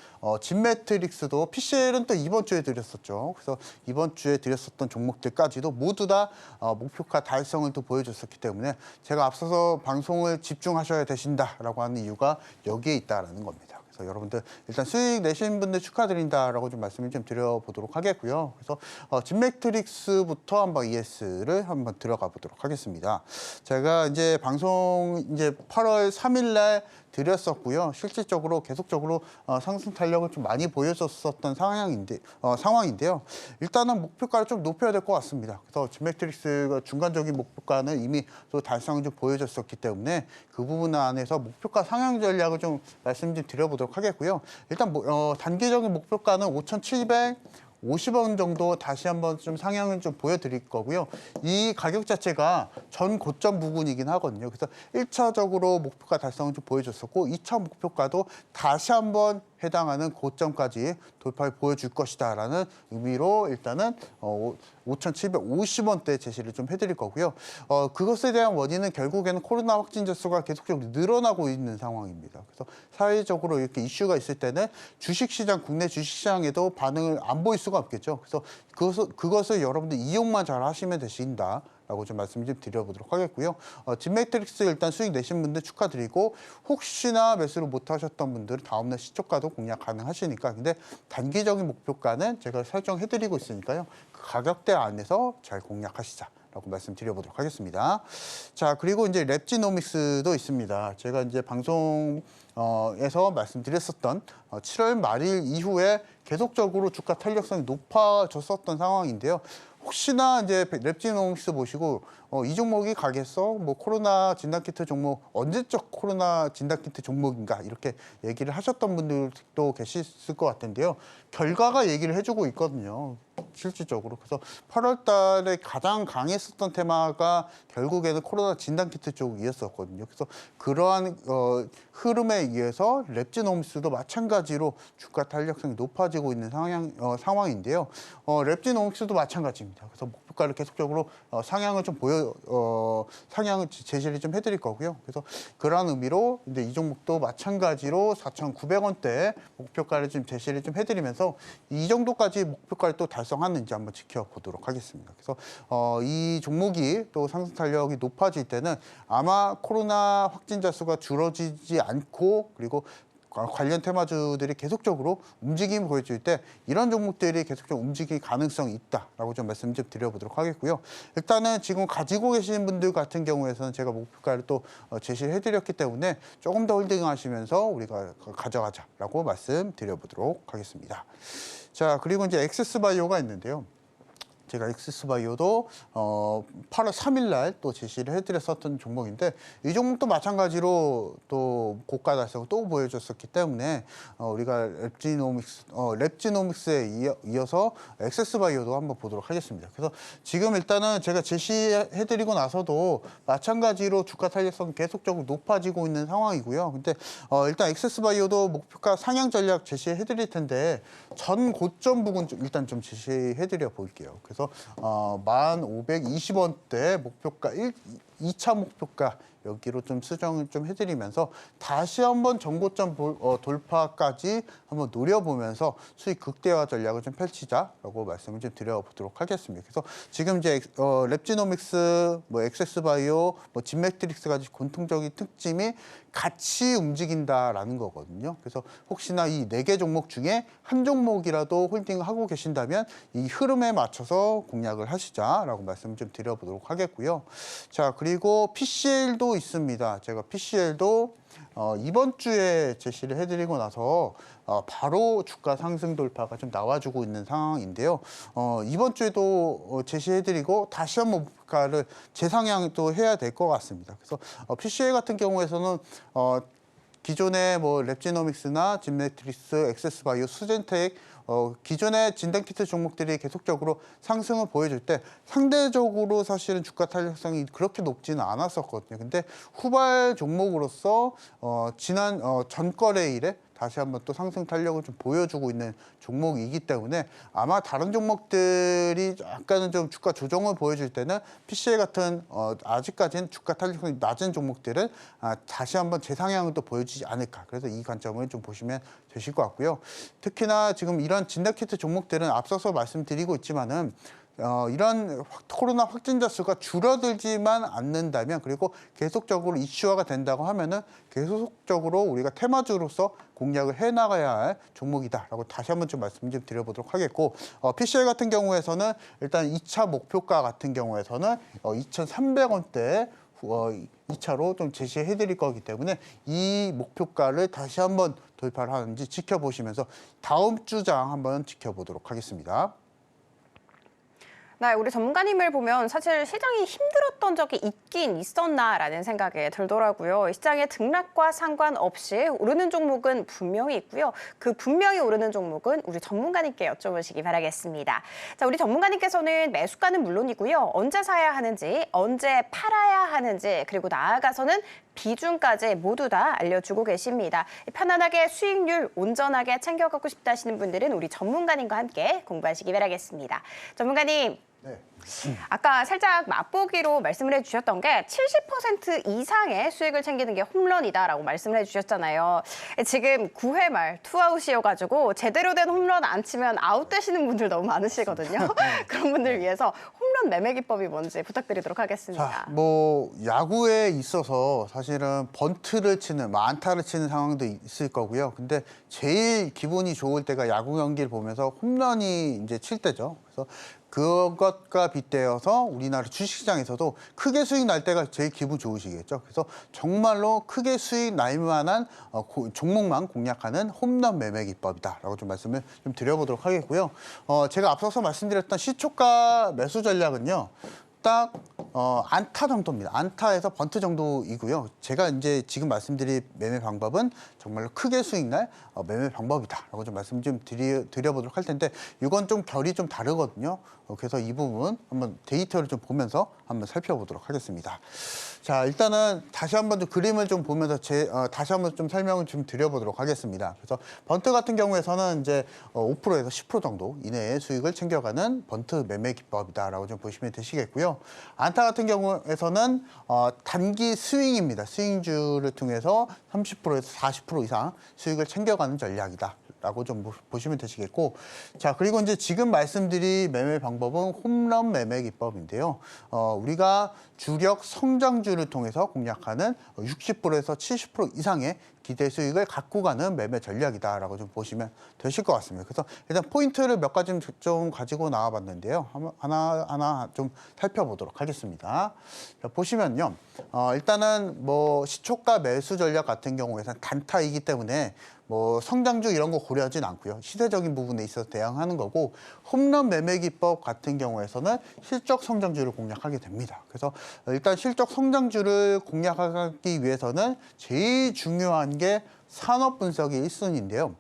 진매트릭스도 PCL은 또 이번 주에 드렸었죠. 그래서 이번 주에 드렸었던 종목들까지도 모두 다 목표가 달성을 또 보여줬었기 때문에 제가 앞서서 방송을 집중하셔야 되신다라고 하는 이유가 여기에 있다라는 겁니다. 그래서 여러분들 일단 수익 내신 분들 축하드린다라고 좀 말씀을 좀 드려보도록 하겠고요. 그래서 진매트릭스부터 한번 ES를 한번 들어가 보도록 하겠습니다. 제가 이제 방송 이제 8월 3일 날 드렸었고요. 실질적으로 계속적으로 상승 탄력을 좀 많이 보여줬었던 상황인데요. 일단은 목표가를 좀 높여야 될 것 같습니다. 그래서 진매트릭스가 중간적인 목표가는 이미 또 달성을 좀 보여줬었기 때문에 그 부분 안에서 목표가 상향 전략을 좀 말씀 좀 드려보도록 하겠고요. 일단 단기적인 목표가는 5,750원 정도 다시 한번 좀 상향을 좀 보여드릴 거고요. 이 가격 자체가 전 고점 부근이긴 하거든요. 그래서 1차적으로 목표가 달성을 좀 보여줬었고 2차 목표가도 다시 한번 해당하는 고점까지 돌파를 보여줄 것이다라는 의미로 일단은 5,750원대 제시를 좀 해드릴 거고요. 그것에 대한 원인은 결국에는 코로나 확진자 수가 계속적으로 늘어나고 있는 상황입니다. 그래서 사회적으로 이렇게 이슈가 있을 때는 주식시장, 국내 주식시장에도 반응을 안 보일 수가 없겠죠. 그래서 그것을 여러분들 이용만 잘 하시면 되신다. 라고 좀 말씀 좀 드려보도록 하겠고요. 진매트릭스 일단 수익 내신 분들 축하드리고 혹시나 매수를 못 하셨던 분들은 다음날 시초가도 공략 가능하시니까 근데 단기적인 목표가는 제가 설정해드리고 있으니까요. 그 가격대 안에서 잘 공략하시자. 있다라고 말씀드려보도록 하겠습니다. 자, 그리고 이제 랩지노믹스도 있습니다. 제가 이제 방송에서 말씀드렸었던 7월 말일 이후에 계속적으로 주가 탄력성이 높아졌었던 상황인데요. 혹시나 이제 랩지노믹스 보시고 이 종목이 가겠어? 뭐 코로나 진단키트 종목 언제적 코로나 진단키트 종목인가 이렇게 얘기를 하셨던 분들도 계셨을 것 같은데요. 결과가 얘기를 해주고 있거든요. 실질적으로. 그래서 8월 달에 가장 강했었던 테마가 결국에는 코로나 진단키트 쪽이었었거든요. 그래서 그러한 흐름에 의해서 랩지노믹스도 마찬가지로 주가 탄력성이 높아지고 있는 상황인데요. 랩지노믹스도 마찬가지입니다. 그래서 목표가를 계속적으로 상향을 좀 상향을 제시를 좀 해드릴 거고요. 그래서 그러한 의미로 이제 이 종목도 마찬가지로 4,900원대 목표가를 좀 제시를 좀 해드리면서 이 정도까지 목표가를 또 달성하는지 한번 지켜보도록 하겠습니다. 그래서 이 종목이 또 상승 탄력이 높아질 때는 아마 코로나 확진자 수가 줄어지지 않고 그리고 관련 테마주들이 계속적으로 움직임을 보여줄 때 이런 종목들이 계속적으로 움직일 가능성이 있다라고 좀 말씀 좀 드려보도록 하겠고요. 일단은 지금 가지고 계신 분들 같은 경우에서는 제가 목표가를 또 제시를 해드렸기 때문에 조금 더 홀딩하시면서 우리가 가져가자라고 말씀드려보도록 하겠습니다. 자, 그리고 이제 엑세스바이오가 있는데요. 제가 엑세스바이오도 8월 3일 날 또 제시를 해드렸었던 종목인데 이 종목도 마찬가지로 또 고가 달성을 또 보여줬었기 때문에 우리가 랩지노믹스에 이어서 엑세스바이오도 한번 보도록 하겠습니다. 그래서 지금 일단은 제가 제시해드리고 나서도 마찬가지로 주가 탄력성 계속적으로 높아지고 있는 상황이고요. 근데 일단 엑세스바이오도 목표가 상향 전략 제시해드릴 텐데 전 고점 부분 일단 좀 제시해드려 볼게요. 그래서 1,520원대 목표가 2차 목표가 여기로 좀 수정을 좀 해드리면서 다시 한번 전고점 돌파까지 한번 노려보면서 수익 극대화 전략을 좀 펼치자라고 말씀을 좀 드려보도록 하겠습니다. 그래서 지금 이제 랩지노믹스, 뭐 엑세스바이오, 뭐 진맥트릭스까지 공통적인 특징이 같이 움직인다라는 거거든요. 그래서 혹시나 이 4개 종목 중에 한 종목이라도 홀딩을 하고 계신다면 이 흐름에 맞춰서 공략을 하시자라고 말씀을 좀 드려보도록 하겠고요. 자, 그리고 PCL도 있습니다. 제가 PCL도 이번 주에 제시를 해드리고 나서 바로 주가 상승 돌파가 좀 나와주고 있는 상황인데요. 이번 주에도 제시해드리고 다시 한번 목표가를 재상향도 해야 될 것 같습니다. 그래서 PCL 같은 경우에서는 기존의 뭐 랩지노믹스나 진매트리스, 엑세스바이오, 수젠텍 기존의 진단키트 종목들이 계속적으로 상승을 보여줄 때 상대적으로 사실은 주가 탄력성이 그렇게 높지는 않았었거든요. 근데 후발 종목으로서 지난 전거래일에 다시 한번 또 상승 탄력을 좀 보여주고 있는 종목이기 때문에 아마 다른 종목들이 약간은 좀 주가 조정을 보여줄 때는 PCL 같은 아직까지는 주가 탄력성이 낮은 종목들은 다시 한번 재상향을 또 보여주지 않을까. 그래서 이 관점을 좀 보시면 되실 것 같고요. 특히나 지금 이런 진단키트 종목들은 앞서서 말씀드리고 있지만은 이런 코로나 확진자 수가 줄어들지만 않는다면 그리고 계속적으로 이슈화가 된다고 하면은 계속적으로 우리가 테마주로서 공략을 해나가야 할 종목이다라고 다시 한번 좀 말씀 좀 드려보도록 하겠고 PCL 같은 경우에서는 일단 2차 목표가 같은 경우에서는 2,300원대 2차로 좀 제시해드릴 거기 때문에 이 목표가를 다시 한번 돌파를 하는지 지켜보시면서 다음 주장 한번 지켜보도록 하겠습니다. 네, 우리 전문가님을 보면 사실 시장이 힘들었던 적이 있긴 있었나라는 생각이 들더라고요. 시장의 등락과 상관없이 오르는 종목은 분명히 있고요. 그 분명히 오르는 종목은 우리 전문가님께 여쭤보시기 바라겠습니다. 자, 우리 전문가님께서는 매수가는 물론이고요. 언제 사야 하는지, 언제 팔아야 하는지, 그리고 나아가서는 비중까지 모두 다 알려주고 계십니다. 편안하게 수익률 온전하게 챙겨가고 싶다 하시는 분들은 우리 전문가님과 함께 공부하시기 바라겠습니다. 전문가님. 네. 아까 살짝 맛보기로 말씀을 해주셨던 게 70% 이상의 수익을 챙기는 게 홈런이다라고 말씀을 해주셨잖아요. 지금 9회 말 투아웃이어가지고 제대로 된 홈런 안 치면 아웃되시는 분들 너무 많으시거든요. 그런 분들 위해서 홈런 매매 기법이 뭔지 부탁드리도록 하겠습니다. 자, 뭐 야구에 있어서 사실은 번트를 치는, 안타를 치는 상황도 있을 거고요. 근데 제일 기분이 좋을 때가 야구 경기를 보면서 홈런이 이제 칠 때죠. 그래서 그것과 빗대어서 우리나라 주식시장에서도 크게 수익 날 때가 제일 기분 좋으시겠죠. 그래서 정말로 크게 수익 날 만한 종목만 공략하는 홈런 매매 기법이다라고 좀 말씀을 좀 드려보도록 하겠고요. 제가 앞서서 말씀드렸던 시초가 매수 전략은요. 딱 안타 정도입니다. 안타에서 번트 정도이고요. 제가 이제 지금 말씀드릴 매매 방법은 정말로 크게 수익 날 매매 방법이다라고 좀 말씀 좀 드려보도록 할 텐데 이건 좀 결이 좀 다르거든요. 그래서 이 부분 한번 데이터를 좀 보면서 한번 살펴보도록 하겠습니다. 자, 일단은 다시 한번 좀 그림을 좀 보면서 다시 한번 좀 설명을 좀 드려보도록 하겠습니다. 그래서 번트 같은 경우에서는 이제 5%에서 10% 정도 이내의 수익을 챙겨가는 번트 매매 기법이다라고 좀 보시면 되시겠고요. 안타 같은 경우에서는 단기 스윙입니다. 스윙주를 통해서 30%에서 40% 이상 수익을 챙겨가는 전략이다. 라고 좀 보시면 되시겠고, 자, 그리고 이제 지금 말씀드린 매매 방법은 홈런 매매 기법인데요. 우리가 주력 성장주를 통해서 공략하는 60%에서 70% 이상의 기대 수익을 갖고 가는 매매 전략이다라고 좀 보시면 되실 것 같습니다. 그래서 일단 포인트를 몇 가지 좀 가지고 나와봤는데요. 하나 좀 살펴보도록 하겠습니다. 자, 보시면요. 일단은 뭐 시초가 매수 전략 같은 경우에는 단타이기 때문에 뭐 성장주 이런 거 고려하진 않고요. 시세적인 부분에 있어서 대응하는 거고, 홈런 매매 기법 같은 경우에서는 실적 성장주를 공략하게 됩니다. 그래서 일단 실적 성장주를 공략하기 위해서는 제일 중요한 게 산업 분석이 1순위인데요.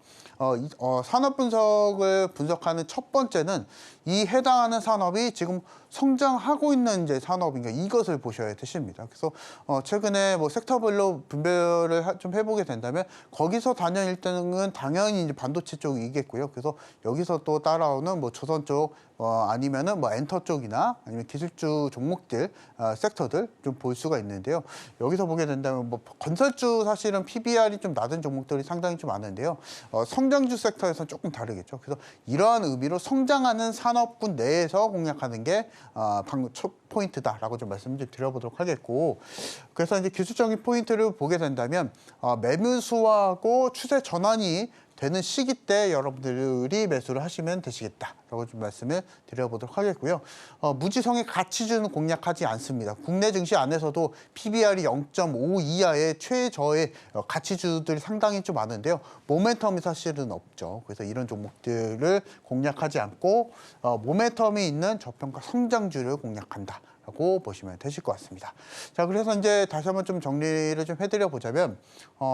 산업 분석을 분석하는 첫 번째는 이 해당하는 산업이 지금 성장하고 있는 이제 산업인가 이것을 보셔야 되십니다. 그래서 최근에 뭐 섹터별로 분별을 좀 해보게 된다면 거기서 단연 1등은 당연히 이제 반도체 쪽이겠고요. 그래서 여기서 또 따라오는 뭐 조선 쪽 아니면은 뭐 엔터 쪽이나 아니면 기술주 종목들 섹터들 좀 볼 수가 있는데요. 여기서 보게 된다면 뭐 건설주 사실은 PBR이 좀 낮은 종목들이 상당히 좀 많은데요. 성장주 섹터에서는 조금 다르겠죠. 그래서 이러한 의미로 성장하는 산업군 내에서 공략하는 게 방금 첫 포인트다라고 좀 말씀 좀 드려보도록 하겠고, 그래서 이제 기술적인 포인트를 보게 된다면 매물수하고 추세 전환이 되는 시기 때 여러분들이 매수를 하시면 되시겠다라고 좀 말씀을 드려보도록 하겠고요. 무지성의 가치주는 공략하지 않습니다. 국내 증시 안에서도 PBR이 0.5 이하의 최저의 가치주들이 상당히 좀 많은데요. 모멘텀이 사실은 없죠. 그래서 이런 종목들을 공략하지 않고 모멘텀이 있는 저평가 성장주를 공략한다. 라고 보시면 되실 것 같습니다. 자, 그래서 이제 다시 한번 좀 정리를 좀 해드려 보자면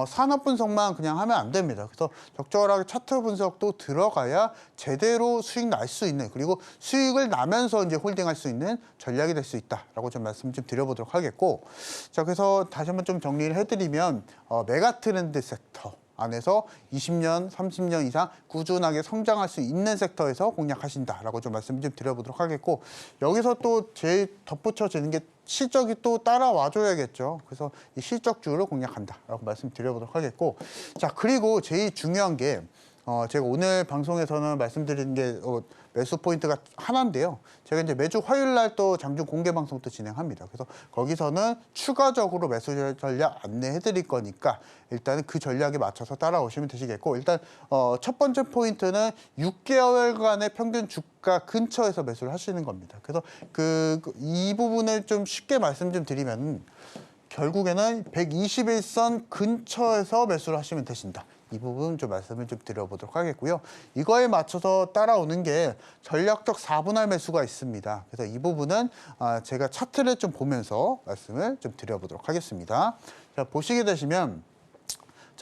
산업 분석만 그냥 하면 안 됩니다. 그래서 적절하게 차트 분석도 들어가야 제대로 수익 날 수 있는, 그리고 수익을 나면서 이제 홀딩할 수 있는 전략이 될 수 있다라고 좀 말씀 좀 드려보도록 하겠고, 자, 그래서 다시 한번 좀 정리를 해드리면 메가 트렌드 섹터 안에서 20년, 30년 이상 꾸준하게 성장할 수 있는 섹터에서 공략하신다라고 좀 말씀 좀 드려보도록 하겠고, 여기서 또 제일 덧붙여지는 게 실적이 또 따라와줘야겠죠. 그래서 이 실적주를 공략한다라고 말씀드려보도록 하겠고, 자, 그리고 제일 중요한 게 제가 오늘 방송에서는 말씀드리는 게 매수 포인트가 하나인데요. 제가 이제 매주 화요일 날 또 장중 공개 방송도 진행합니다. 그래서 거기서는 추가적으로 매수 전략 안내해 드릴 거니까 일단은 그 전략에 맞춰서 따라오시면 되시겠고, 일단 첫 번째 포인트는 6개월간의 평균 주가 근처에서 매수를 하시는 겁니다. 그래서 이 부분을 좀 쉽게 말씀 좀 드리면 결국에는 121선 근처에서 매수를 하시면 되신다. 이 부분 좀 말씀을 좀 드려보도록 하겠고요. 이거에 맞춰서 따라오는 게 전략적 4분할 매수가 있습니다. 그래서 이 부분은 제가 차트를 좀 보면서 말씀을 좀 드려보도록 하겠습니다. 자, 보시게 되시면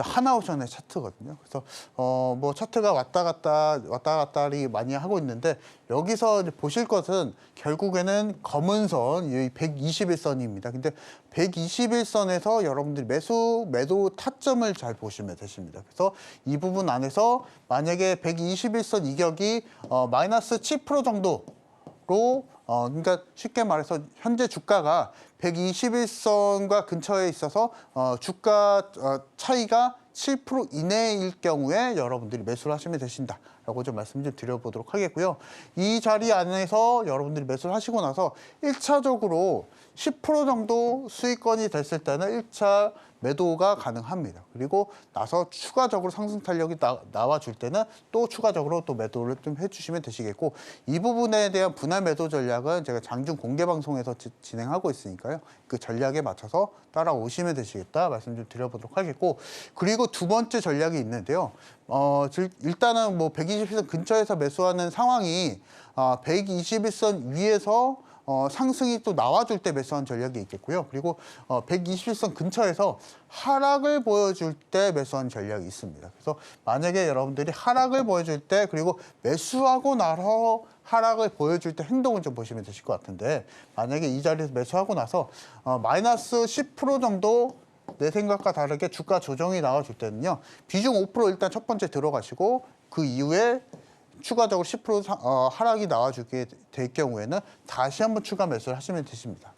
하나오션의 차트거든요. 그래서 뭐 차트가 왔다 갔다리 많이 하고 있는데, 여기서 이제 보실 것은 결국에는 검은 선, 이 121선입니다. 근데 121선에서 여러분들이 매도 타점을 잘 보시면 되십니다. 그래서 이 부분 안에서 만약에 121선 이격이 마이너스 7% 정도로 그러니까 쉽게 말해서 현재 주가가 121선과 근처에 있어서 주가 차이가 7% 이내일 경우에 여러분들이 매수를 하시면 되신다. 라고 좀 말씀 좀 드려보도록 하겠고요. 이 자리 안에서 여러분들이 매수를 하시고 나서 1차적으로 10% 정도 수익권이 됐을 때는 1차 매도가 가능합니다. 그리고 나서 추가적으로 상승 탄력이 나와줄 때는 또 추가적으로 또 매도를 좀 해주시면 되시겠고, 이 부분에 대한 분할 매도 전략은 제가 장중 공개 방송에서 진행하고 있으니까요. 그 전략에 맞춰서 따라오시면 되시겠다 말씀 좀 드려보도록 하겠고, 그리고 두 번째 전략이 있는데요. 일단은 뭐 121선 근처에서 매수하는 상황이 121선 위에서 상승이 또 나와줄 때 매수한 전략이 있겠고요. 그리고 121선 근처에서 하락을 보여줄 때 매수한 전략이 있습니다. 그래서 만약에 여러분들이 하락을 보여줄 때, 그리고 매수하고 나서 하락을 보여줄 때 행동을 좀 보시면 되실 것 같은데, 만약에 이 자리에서 매수하고 나서 마이너스 10% 정도 내 생각과 다르게 주가 조정이 나와줄 때는요, 비중 5% 일단 첫 번째 들어가시고, 그 이후에 추가적으로 10% 하락이 나와주게 될 경우에는 다시 한번 추가 매수를 하시면 되십니다.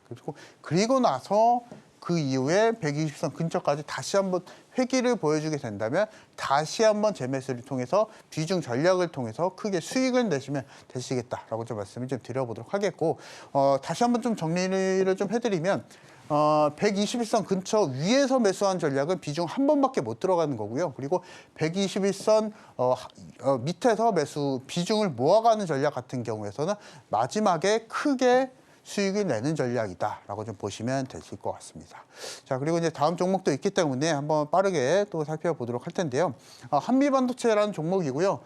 그리고 나서 그 이후에 120선 근처까지 다시 한번 회기를 보여주게 된다면 다시 한번 재매수를 통해서 비중 전략을 통해서 크게 수익을 내시면 되시겠다라고 좀 말씀을 좀 드려보도록 하겠고, 다시 한번 좀 정리를 좀 해드리면 121선 근처 위에서 매수한 전략은 비중 한 번밖에 못 들어가는 거고요. 그리고 121선 밑에서 매수 비중을 모아가는 전략 같은 경우에서는 마지막에 크게 수익을 내는 전략이다라고 좀 보시면 되실 것 같습니다. 자, 그리고 이제 다음 종목도 있기 때문에 한번 빠르게 또 살펴보도록 할 텐데요. 한미반도체라는 종목이고요.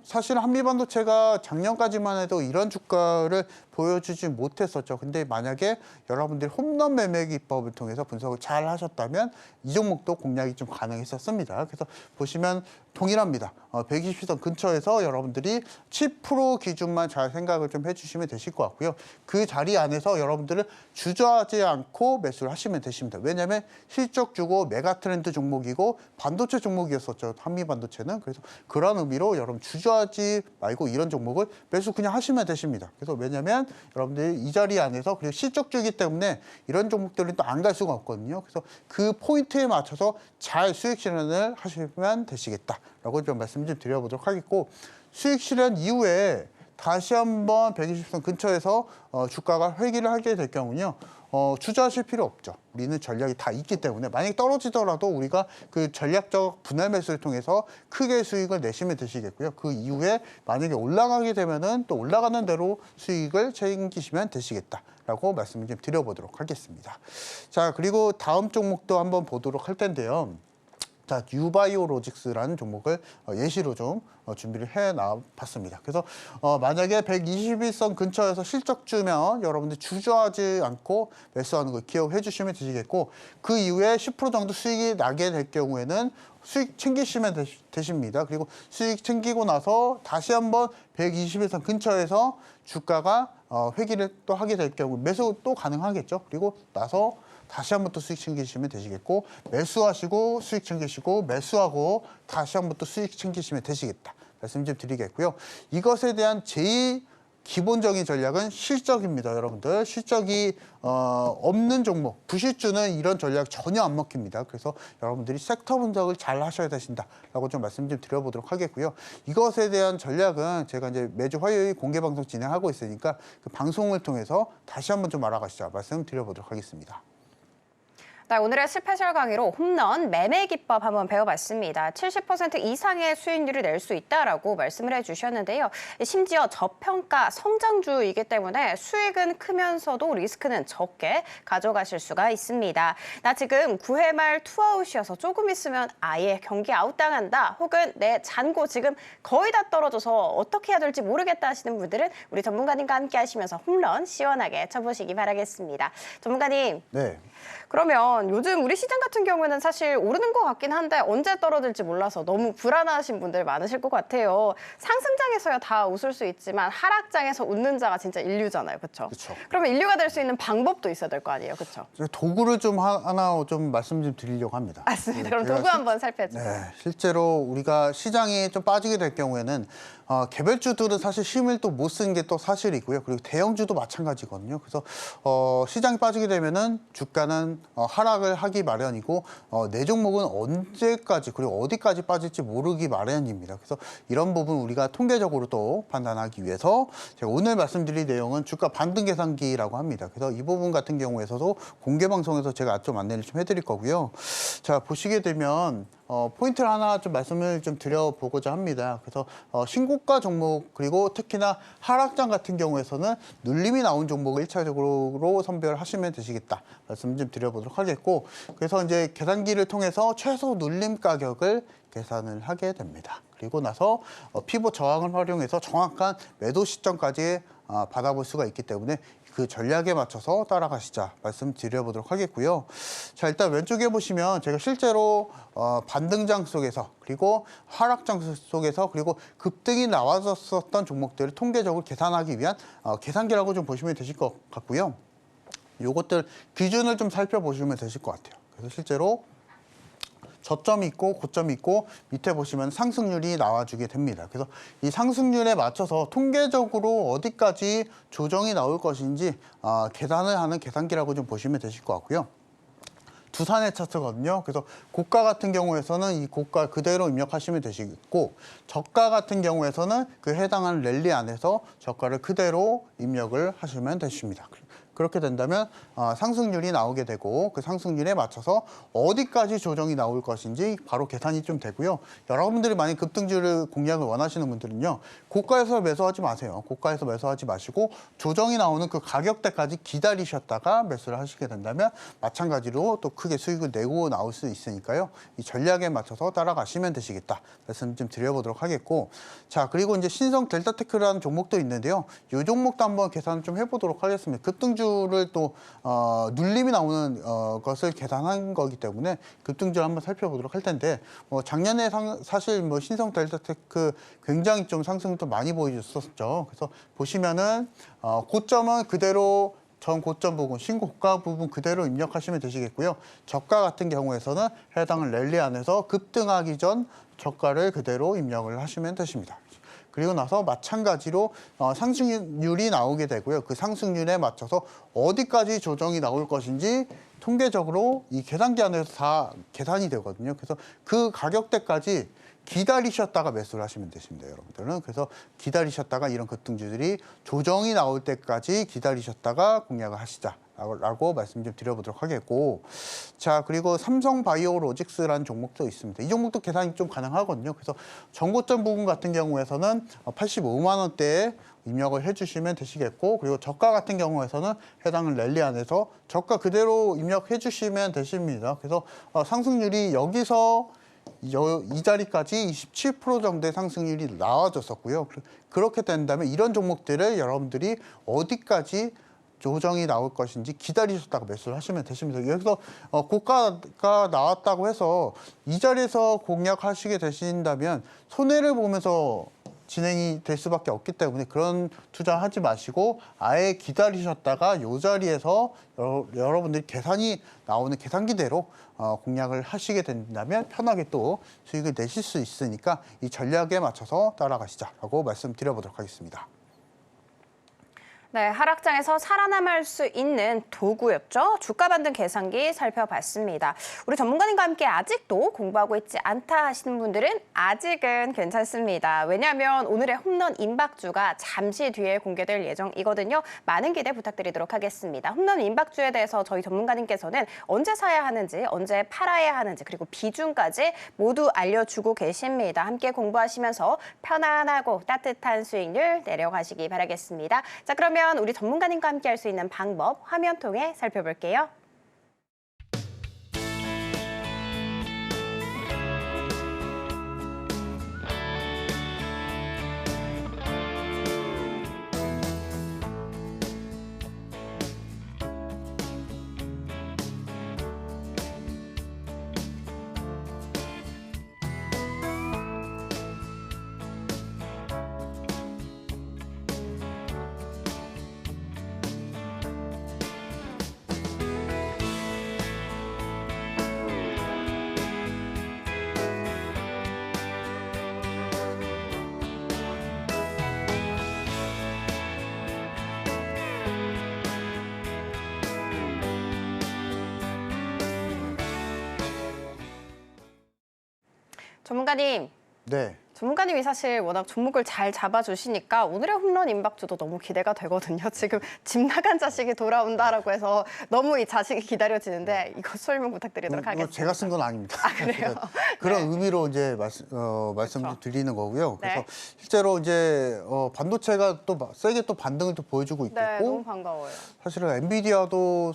사실 한미반도체가 작년까지만 해도 이런 주가를 보여주지 못했었죠. 근데 만약에 여러분들이 홈런 매매 기법을 통해서 분석을 잘 하셨다면 이 종목도 공략이 좀 가능했었습니다. 그래서 보시면 동일합니다. 120선 근처에서 여러분들이 7% 기준만 잘 생각을 좀 해주시면 되실 것 같고요. 그 자리 안에서 여러분들은 주저하지 않고 매수를 하시면 되십니다. 왜냐하면 실적 주고 메가 트렌드 종목이고 반도체 종목이었었죠. 한미반도체는. 그래서 그런 의미로 여러분 주저하지 말고 이런 종목을 매수 그냥 하시면 되십니다. 그래서 왜냐하면 여러분들이 이 자리 안에서, 그리고 실적주이기 때문에 이런 종목들은 또 안 갈 수가 없거든요. 그래서 그 포인트에 맞춰서 잘 수익 실현을 하시면 되시겠다라고 좀 말씀 좀 드려보도록 하겠고, 수익 실현 이후에 다시 한번 120선 근처에서 주가가 회귀를 하게 될 경우는요, 주저하실 필요 없죠. 우리는 전략이 다 있기 때문에 만약에 떨어지더라도 우리가 그 전략적 분할 매수를 통해서 크게 수익을 내시면 되시겠고요. 그 이후에 만약에 올라가게 되면은 또 올라가는 대로 수익을 챙기시면 되시겠다라고 말씀을 좀 드려보도록 하겠습니다. 자, 그리고 다음 종목도 한번 보도록 할 텐데요. 자, 유바이오로직스라는 종목을 예시로 좀 준비를 해놔봤습니다. 그래서 만약에 121선 근처에서 실적 주면 여러분들 주저하지 않고 매수하는 걸 기억해 주시면 되시겠고, 그 이후에 10% 정도 수익이 나게 될 경우에는 수익 챙기시면 되십니다. 그리고 수익 챙기고 나서 다시 한번 121선 근처에서 주가가 회귀를 또 하게 될 경우 매수 또 가능하겠죠. 그리고 나서 다시 한번 또 수익 챙기시면 되시겠고, 매수하시고 수익 챙기시고 매수하고 다시 한번 또 수익 챙기시면 되시겠다 말씀 좀 드리겠고요. 이것에 대한 제일 기본적인 전략은 실적입니다. 여러분들 실적이 없는 종목, 부실주는 이런 전략 전혀 안 먹힙니다. 그래서 여러분들이 섹터 분석을 잘 하셔야 되신다라고 좀 말씀 좀 드려보도록 하겠고요. 이것에 대한 전략은 제가 이제 매주 화요일 공개 방송 진행하고 있으니까 그 방송을 통해서 다시 한번 좀 알아가시자 말씀 드려보도록 하겠습니다. 네, 오늘의 스페셜 강의로 홈런 매매 기법 한번 배워봤습니다. 70% 이상의 수익률을 낼 수 있다라고 말씀을 해주셨는데요. 심지어 저평가 성장주이기 때문에 수익은 크면서도 리스크는 적게 가져가실 수가 있습니다. 나 지금 9회 말 투아웃이어서 조금 있으면 아예 경기 아웃당한다, 혹은 내 잔고 지금 거의 다 떨어져서 어떻게 해야 될지 모르겠다 하시는 분들은 우리 전문가님과 함께 하시면서 홈런 시원하게 쳐보시기 바라겠습니다. 전문가님. 네. 그러면 요즘 우리 시장 같은 경우에는 사실 오르는 것 같긴 한데 언제 떨어질지 몰라서 너무 불안하신 분들 많으실 것 같아요. 상승장에서야 다 웃을 수 있지만 하락장에서 웃는 자가 진짜 인류잖아요. 그렇죠? 그러면 인류가 될 수 있는 방법도 있어야 될 거 아니에요. 그렇죠? 도구를 좀 하나 좀 말씀 좀 드리려고 합니다. 맞습니다. 그럼 도구 한번 살펴주세요. 네, 실제로 우리가 시장이 좀 빠지게 될 경우에는 개별주들은 사실 힘을 또 못 쓰는 게 또 사실이고요. 그리고 대형주도 마찬가지거든요. 그래서 시장이 빠지게 되면은 주가는 하락을 하기 마련이고 내 종목은 언제까지 그리고 어디까지 빠질지 모르기 마련입니다. 그래서 이런 부분 우리가 통계적으로 또 판단하기 위해서 제가 오늘 말씀드릴 내용은 주가 반등 계산기라고 합니다. 그래서 이 부분 같은 경우에서도 공개 방송에서 제가 좀 안내를 좀 해드릴 거고요. 자, 보시게 되면 포인트를 하나 좀 말씀을 좀 드려보고자 합니다. 그래서 신고가 종목 그리고 특히나 하락장 같은 경우에서는 눌림이 나온 종목을 1차적으로 선별하시면 되시겠다 말씀 좀 드려보도록 하겠고, 그래서 이제 계산기를 통해서 최소 눌림 가격을 계산을 하게 됩니다. 그리고 나서 피보 저항을 활용해서 정확한 매도 시점까지 받아볼 수가 있기 때문에 그 전략에 맞춰서 따라가시자 말씀드려보도록 하겠고요. 자, 일단 왼쪽에 보시면 제가 실제로 반등장 속에서 그리고 하락장 속에서 그리고 급등이 나와줬었던 종목들을 통계적으로 계산하기 위한 계산기라고 좀 보시면 되실 것 같고요. 요것들 기준을 좀 살펴보시면 되실 것 같아요. 그래서 실제로 저점이 있고 고점이 있고 밑에 보시면 상승률이 나와주게 됩니다. 그래서 이 상승률에 맞춰서 통계적으로 어디까지 조정이 나올 것인지 계산을 하는 계산기라고 좀 보시면 되실 것 같고요. 두산의 차트거든요. 그래서 고가 같은 경우에서는 이 고가 그대로 입력하시면 되시고, 저가 같은 경우에서는 그 해당하는 랠리 안에서 저가를 그대로 입력을 하시면 되십니다. 그렇게 된다면 상승률이 나오게 되고 그 상승률에 맞춰서 어디까지 조정이 나올 것인지 바로 계산이 좀 되고요. 여러분들이 만약 급등주를 공략을 원하시는 분들은요, 고가에서 매수하지 마세요. 고가에서 매수하지 마시고 조정이 나오는 그 가격대까지 기다리셨다가 매수를 하시게 된다면 마찬가지로 또 크게 수익을 내고 나올 수 있으니까요. 이 전략에 맞춰서 따라가시면 되시겠다 말씀 좀 드려보도록 하겠고, 자, 그리고 이제 신성 델타테크라는 종목도 있는데요. 이 종목도 한번 계산을 좀 해보도록 하겠습니다. 급등주를 또 눌림이 나오는 것을 계산한 거기 때문에 급등주를 한번 살펴보도록 할 텐데, 작년에 사실 신성 델타테크 굉장히 좀 상승을 또 많이 보여줬었죠. 그래서 보시면은 고점은 그대로 전 고점 부분, 신고가 부분 그대로 입력하시면 되시겠고요. 저가 같은 경우에서는 해당 랠리 안에서 급등하기 전 저가를 그대로 입력을 하시면 되십니다. 그리고 나서 마찬가지로 상승률이 나오게 되고요. 그 상승률에 맞춰서 어디까지 조정이 나올 것인지 통계적으로 이 계산기 안에서 다 계산이 되거든요. 그래서 그 가격대까지 기다리셨다가 매수를 하시면 되십니다, 여러분들은. 그래서 기다리셨다가 이런 급등주들이 조정이 나올 때까지 기다리셨다가 공략을 하시자라고 말씀 좀 드려보도록 하겠고, 자, 그리고 삼성바이오로직스라는 종목도 있습니다. 이 종목도 계산이 좀 가능하거든요. 그래서 전고점 부분 같은 경우에서는 85만 원대에 입력을 해주시면 되시겠고, 그리고 저가 같은 경우에서는 해당 랠리 안에서 저가 그대로 입력해 주시면 되십니다. 그래서 상승률이 여기서 이 자리까지 27% 정도의 상승률이 나와줬었고요. 그렇게 된다면 이런 종목들을 여러분들이 어디까지 조정이 나올 것인지 기다리셨다가 매수를 하시면 되십니다. 여기서 고가가 나왔다고 해서 이 자리에서 공략하시게 되신다면 손해를 보면서 진행이 될 수밖에 없기 때문에 그런 투자하지 마시고 아예 기다리셨다가 이 자리에서 여러분들이 계산이 나오는 계산기대로 공략을 하시게 된다면 편하게 또 수익을 내실 수 있으니까 이 전략에 맞춰서 따라가시자라고 말씀드려보도록 하겠습니다. 네, 하락장에서 살아남을 수 있는 도구였죠. 주가 반등 계산기 살펴봤습니다. 우리 전문가님과 함께 아직도 공부하고 있지 않다 하시는 분들은 아직은 괜찮습니다. 왜냐하면 오늘의 홈런 임박주가 잠시 뒤에 공개될 예정이거든요. 많은 기대 부탁드리도록 하겠습니다. 홈런 임박주에 대해서 저희 전문가님께서는 언제 사야 하는지, 언제 팔아야 하는지, 그리고 비중까지 모두 알려주고 계십니다. 함께 공부하시면서 편안하고 따뜻한 수익률 내려가시기 바라겠습니다. 자, 그러면 우리 전문가님과 함께 할 수 있는 방법 화면 통해 살펴볼게요. 전문가님, 네. 전문가님이 사실 워낙 종목을 잘 잡아주시니까 오늘의 홈런 임박주도 너무 기대가 되거든요. 지금 집 나간 자식이 돌아온다라고 해서 너무 이 자식이 기다려지는데 이거 설명 부탁드리도록 하겠습니다. 제가 쓴 건 아닙니다. 아, 그래요? 그런 네. 의미로 이제 말씀을 그렇죠. 드리는 거고요. 그래서 네. 실제로 이제 반도체가 또 세게 또 반등을 또 보여주고 있겠고, 네, 너무 반가워요. 사실은 엔비디아도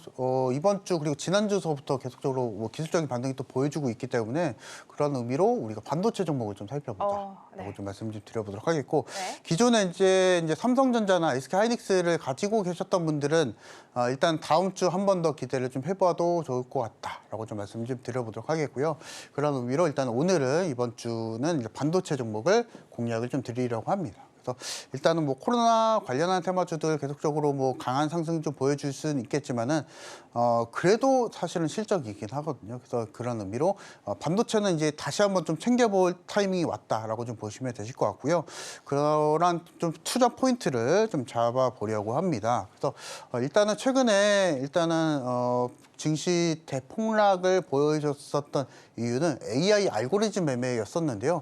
이번 주 그리고 지난주서부터 계속적으로 뭐 기술적인 반등이 또 보여주고 있기 때문에 그런 의미로 우리가 반도체 종목을 좀 살펴보자라고 네. 좀 말씀 좀 드려보도록 하겠고, 네. 기존에 이제 삼성전자나 SK하이닉스를 가지고 계셨던 분들은 일단 다음 주 한 번 더 기대를 좀 해봐도 좋을 것 같다라고 좀 말씀 좀 드려보도록 하겠고요. 그런 의미로 일단 오늘은 이번 주는 이제 반도체 종목을 공략을 좀 드리려고 합니다. 그래서 일단은 뭐 코로나 관련한 테마주들 계속적으로 뭐 강한 상승 좀 보여줄 수는 있겠지만은 그래도 사실은 실적이긴 하거든요. 그래서 그런 의미로 반도체는 이제 다시 한번 좀 챙겨볼 타이밍이 왔다라고 좀 보시면 되실 것 같고요. 그런 좀 투자 포인트를 좀 잡아보려고 합니다. 그래서 일단은 최근에 증시 대폭락을 보여줬었던 이유는 AI 알고리즘 매매였었는데요.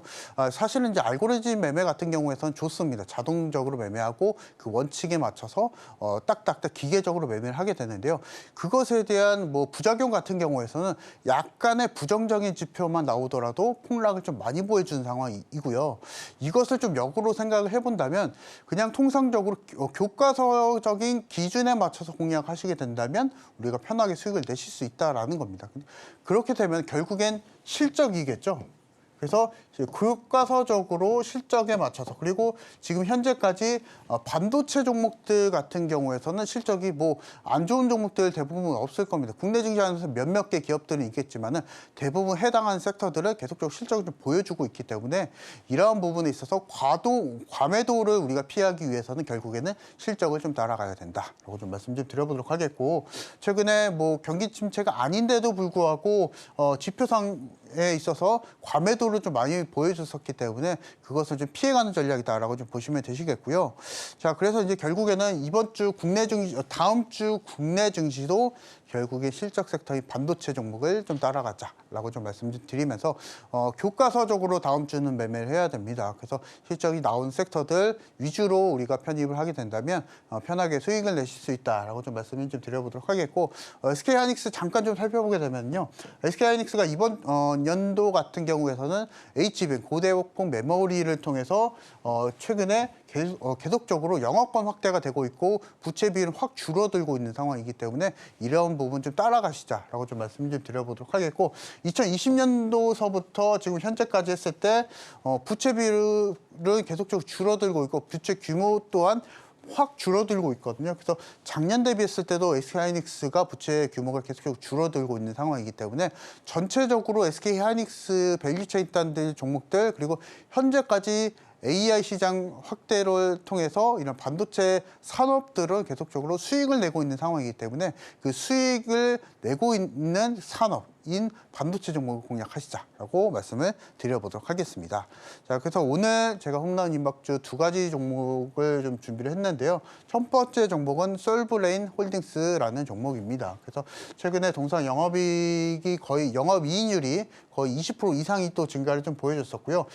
사실은 이제 알고리즘 매매 같은 경우에선 좋습니다. 자동적으로 매매하고 그 원칙에 맞춰서 딱딱딱 기계적으로 매매를 하게 되는데요. 그것에 대한 뭐 부작용 같은 경우에서는 약간의 부정적인 지표만 나오더라도 폭락을 좀 많이 보여주는 상황이고요. 이것을 좀 역으로 생각을 해본다면 그냥 통상적으로 교과서적인 기준에 맞춰서 공략하시게 된다면 우리가 편하게 수익을 내실 수 있다라는 겁니다. 그렇게 되면 결국엔 실적이겠죠. 그래서 교과서적으로 실적에 맞춰서, 그리고 지금 현재까지 반도체 종목들 같은 경우에서는 실적이 뭐 안 좋은 종목들 대부분 없을 겁니다. 국내 증시 안에서 몇몇 개 기업들은 있겠지만은 대부분 해당하는 섹터들을 계속적으로 실적을 좀 보여주고 있기 때문에 이러한 부분에 있어서 과매도를 우리가 피하기 위해서는 결국에는 실적을 좀 따라가야 된다라고 좀 말씀 좀 드려보도록 하겠고, 최근에 뭐 경기 침체가 아닌데도 불구하고 지표상에 있어서 과매도를 좀 많이 보여줬었기 때문에 그것을 좀 피해가는 전략이다라고 좀 보시면 되시겠고요. 자, 그래서 이제 결국에는 이번 주 국내 증시, 다음 주 국내 증시도 결국에 실적 섹터인 반도체 종목을 좀 따라가자라고 좀 말씀 좀 드리면서 교과서적으로 다음 주는 매매를 해야 됩니다. 그래서 실적이 나온 섹터들 위주로 우리가 편입을 하게 된다면 편하게 수익을 내실 수 있다라고 좀 말씀을 좀 드려보도록 하겠고, SK하이닉스 잠깐 좀 살펴보게 되면요. SK하이닉스가 이번 연도 같은 경우에서는 HBM 고대역폭 메모리를 통해서 최근에 계속적으로 영업권 확대가 되고 있고 부채 비율은 확 줄어들고 있는 상황이기 때문에 이런 부분 좀 따라가시자라고 좀 말씀 좀 드려보도록 하겠고, 2020년도서부터 지금 현재까지 했을 때 부채 비율은 계속적으로 줄어들고 있고 부채 규모 또한 확 줄어들고 있거든요. 그래서 작년 대비했을 때도 SK하이닉스가 부채 규모가 계속적으로 줄어들고 있는 상황이기 때문에 전체적으로 SK하이닉스 밸류체인 단들 종목들, 그리고 현재까지 AI 시장 확대를 통해서 이런 반도체 산업들은 계속적으로 수익을 내고 있는 상황이기 때문에 그 수익을 내고 있는 산업인 반도체 종목을 공략하시자라고 말씀을 드려보도록 하겠습니다. 자, 그래서 오늘 제가 홈런 임박주 두 가지 종목을 좀 준비를 했는데요. 첫 번째 종목은 솔브레인 홀딩스라는 종목입니다. 그래서 최근에 동사 영업이익이 거의 영업이익률이 거의 20% 이상이 또 증가를 좀 보여줬었고요.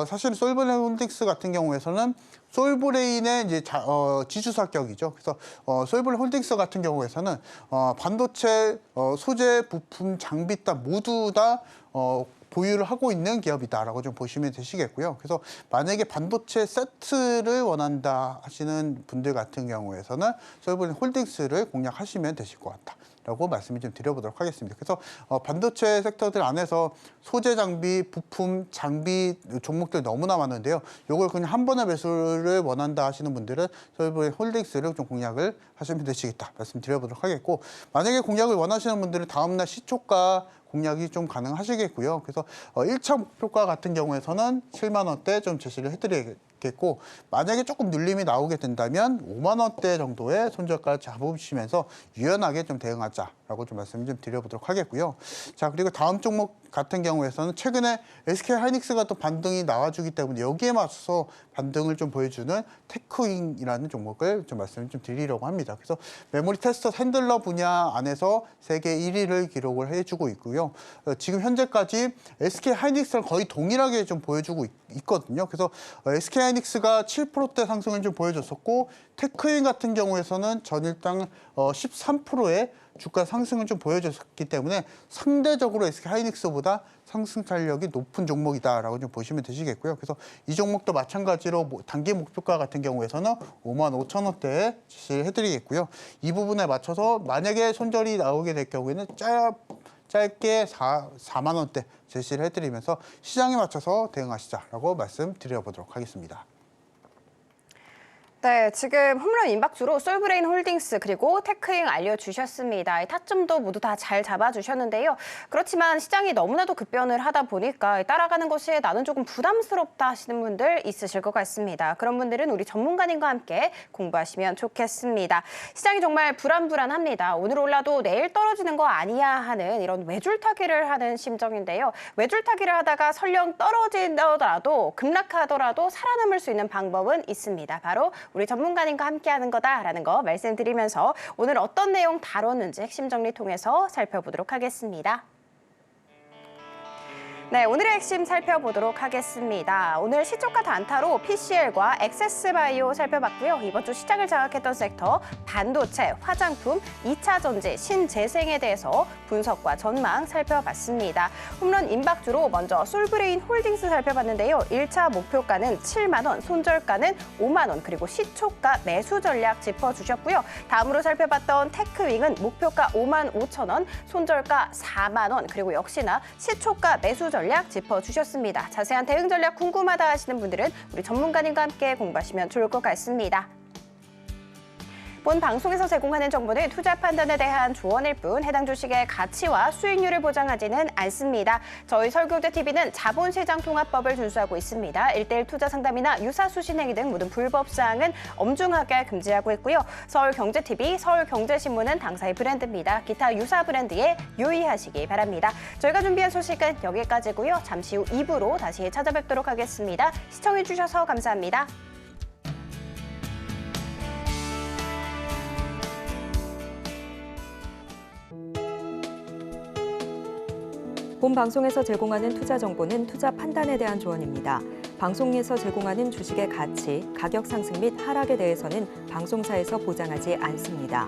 사실 솔브레인 홀딩스 같은 경우에서는 솔브레인의 이제 지주사격이죠. 그래서 솔브레인 홀딩스 같은 경우에서는 반도체 소재, 부품, 장비단 모두 다 보유를 하고 있는 기업이다라고 좀 보시면 되시겠고요. 그래서 만약에 반도체 세트를 원한다 하시는 분들 같은 경우에서는 솔브레인 홀딩스를 공략하시면 되실 것 같다. 라고 말씀을 좀 드려보도록 하겠습니다. 그래서 반도체 섹터들 안에서 소재 장비, 부품, 장비 종목들 너무나 많은데요. 이걸 그냥 한 번에 매수를 원한다 하시는 분들은 솔브레인 홀딩스를 좀 공략을 하시면 되시겠다 말씀드려보도록 하겠고, 만약에 공략을 원하시는 분들은 다음날 시초가 공략이 좀 가능하시겠고요. 그래서 1차 목표가 같은 경우에서는 7만 원대 좀 제시를 해드리겠고, 만약에 조금 눌림이 나오게 된다면 5만 원대 정도의 손절가를 잡으시면서 유연하게 좀 대응하자라고 좀 말씀 좀 드려보도록 하겠고요. 자, 그리고 다음 종목 같은 경우에서는 최근에 SK하이닉스가 또 반등이 나와주기 때문에 여기에 맞서서 반등을 좀 보여주는 테크윙이라는 종목을 좀 말씀을 좀 드리려고 합니다. 그래서 메모리 테스터 핸들러 분야 안에서 세계 1위를 기록을 해주고 있고요. 지금 현재까지 SK하이닉스랑 거의 동일하게 좀 보여주고 있거든요. 그래서 SK하이닉스가 7%대 상승을 좀 보여줬었고 테크윙 같은 경우에서는 전일당 13%의 주가 상승을 좀 보여줬기 때문에 상대적으로 SK하이닉스보다 상승 탄력이 높은 종목이다라고 좀 보시면 되시겠고요. 그래서 이 종목도 마찬가지로 단기 목표가 같은 경우에서는 55,000원대에 지시를 해드리겠고요. 이 부분에 맞춰서 만약에 손절이 나오게 될 경우에는 짧게 4만 원대 제시를 해드리면서 시장에 맞춰서 대응하시자라고 말씀드려보도록 하겠습니다. 네, 지금 홈런 임박주로 솔브레인 홀딩스 그리고 테크잉 알려주셨습니다. 이 타점도 모두 다 잘 잡아주셨는데요. 그렇지만 시장이 너무나도 급변을 하다 보니까 따라가는 것이 나는 조금 부담스럽다 하시는 분들 있으실 것 같습니다. 그런 분들은 우리 전문가님과 함께 공부하시면 좋겠습니다. 시장이 정말 불안합니다. 오늘 올라도 내일 떨어지는 거 아니야 하는 이런 외줄타기를 하는 심정인데요. 외줄타기를 하다가 설령 떨어지더라도 급락하더라도 살아남을 수 있는 방법은 있습니다. 바로 우리 전문가님과 함께하는 거다라는 거 말씀드리면서 오늘 어떤 내용 다뤘는지 핵심 정리 통해서 살펴보도록 하겠습니다. 네, 오늘의 핵심 살펴보도록 하겠습니다. 오늘 시초가 단타로 PCL과 액세스바이오 살펴봤고요. 이번 주 시장을 장악했던 섹터, 반도체, 화장품, 2차 전지, 신재생에 대해서 분석과 전망 살펴봤습니다. 홈런 임박주로 먼저 솔브레인 홀딩스 살펴봤는데요. 1차 목표가는 7만 원, 손절가는 5만 원, 그리고 시초가 매수 전략 짚어주셨고요. 다음으로 살펴봤던 테크윙은 목표가 5만 5천 원, 손절가 4만 원, 그리고 역시나 시초가 매수 전략 짚어주셨습니다. 자세한 대응 전략 궁금하다 하시는 분들은 우리 전문가님과 함께 공부하시면 좋을 것 같습니다. 본 방송에서 제공하는 정보는 투자 판단에 대한 조언일 뿐 해당 주식의 가치와 수익률을 보장하지는 않습니다. 저희 설교대TV는 자본시장통합법을 준수하고 있습니다. 1:1 투자 상담이나 유사수신 행위 등 모든 불법 사항은 엄중하게 금지하고 있고요. 서울경제TV, 서울경제신문은 당사의 브랜드입니다. 기타 유사 브랜드에 유의하시기 바랍니다. 저희가 준비한 소식은 여기까지고요. 잠시 후 2부로 다시 찾아뵙도록 하겠습니다. 시청해주셔서 감사합니다. 본 방송에서 제공하는 투자 정보는 투자 판단에 대한 조언입니다. 방송에서 제공하는 주식의 가치, 가격 상승 및 하락에 대해서는 방송사에서 보장하지 않습니다.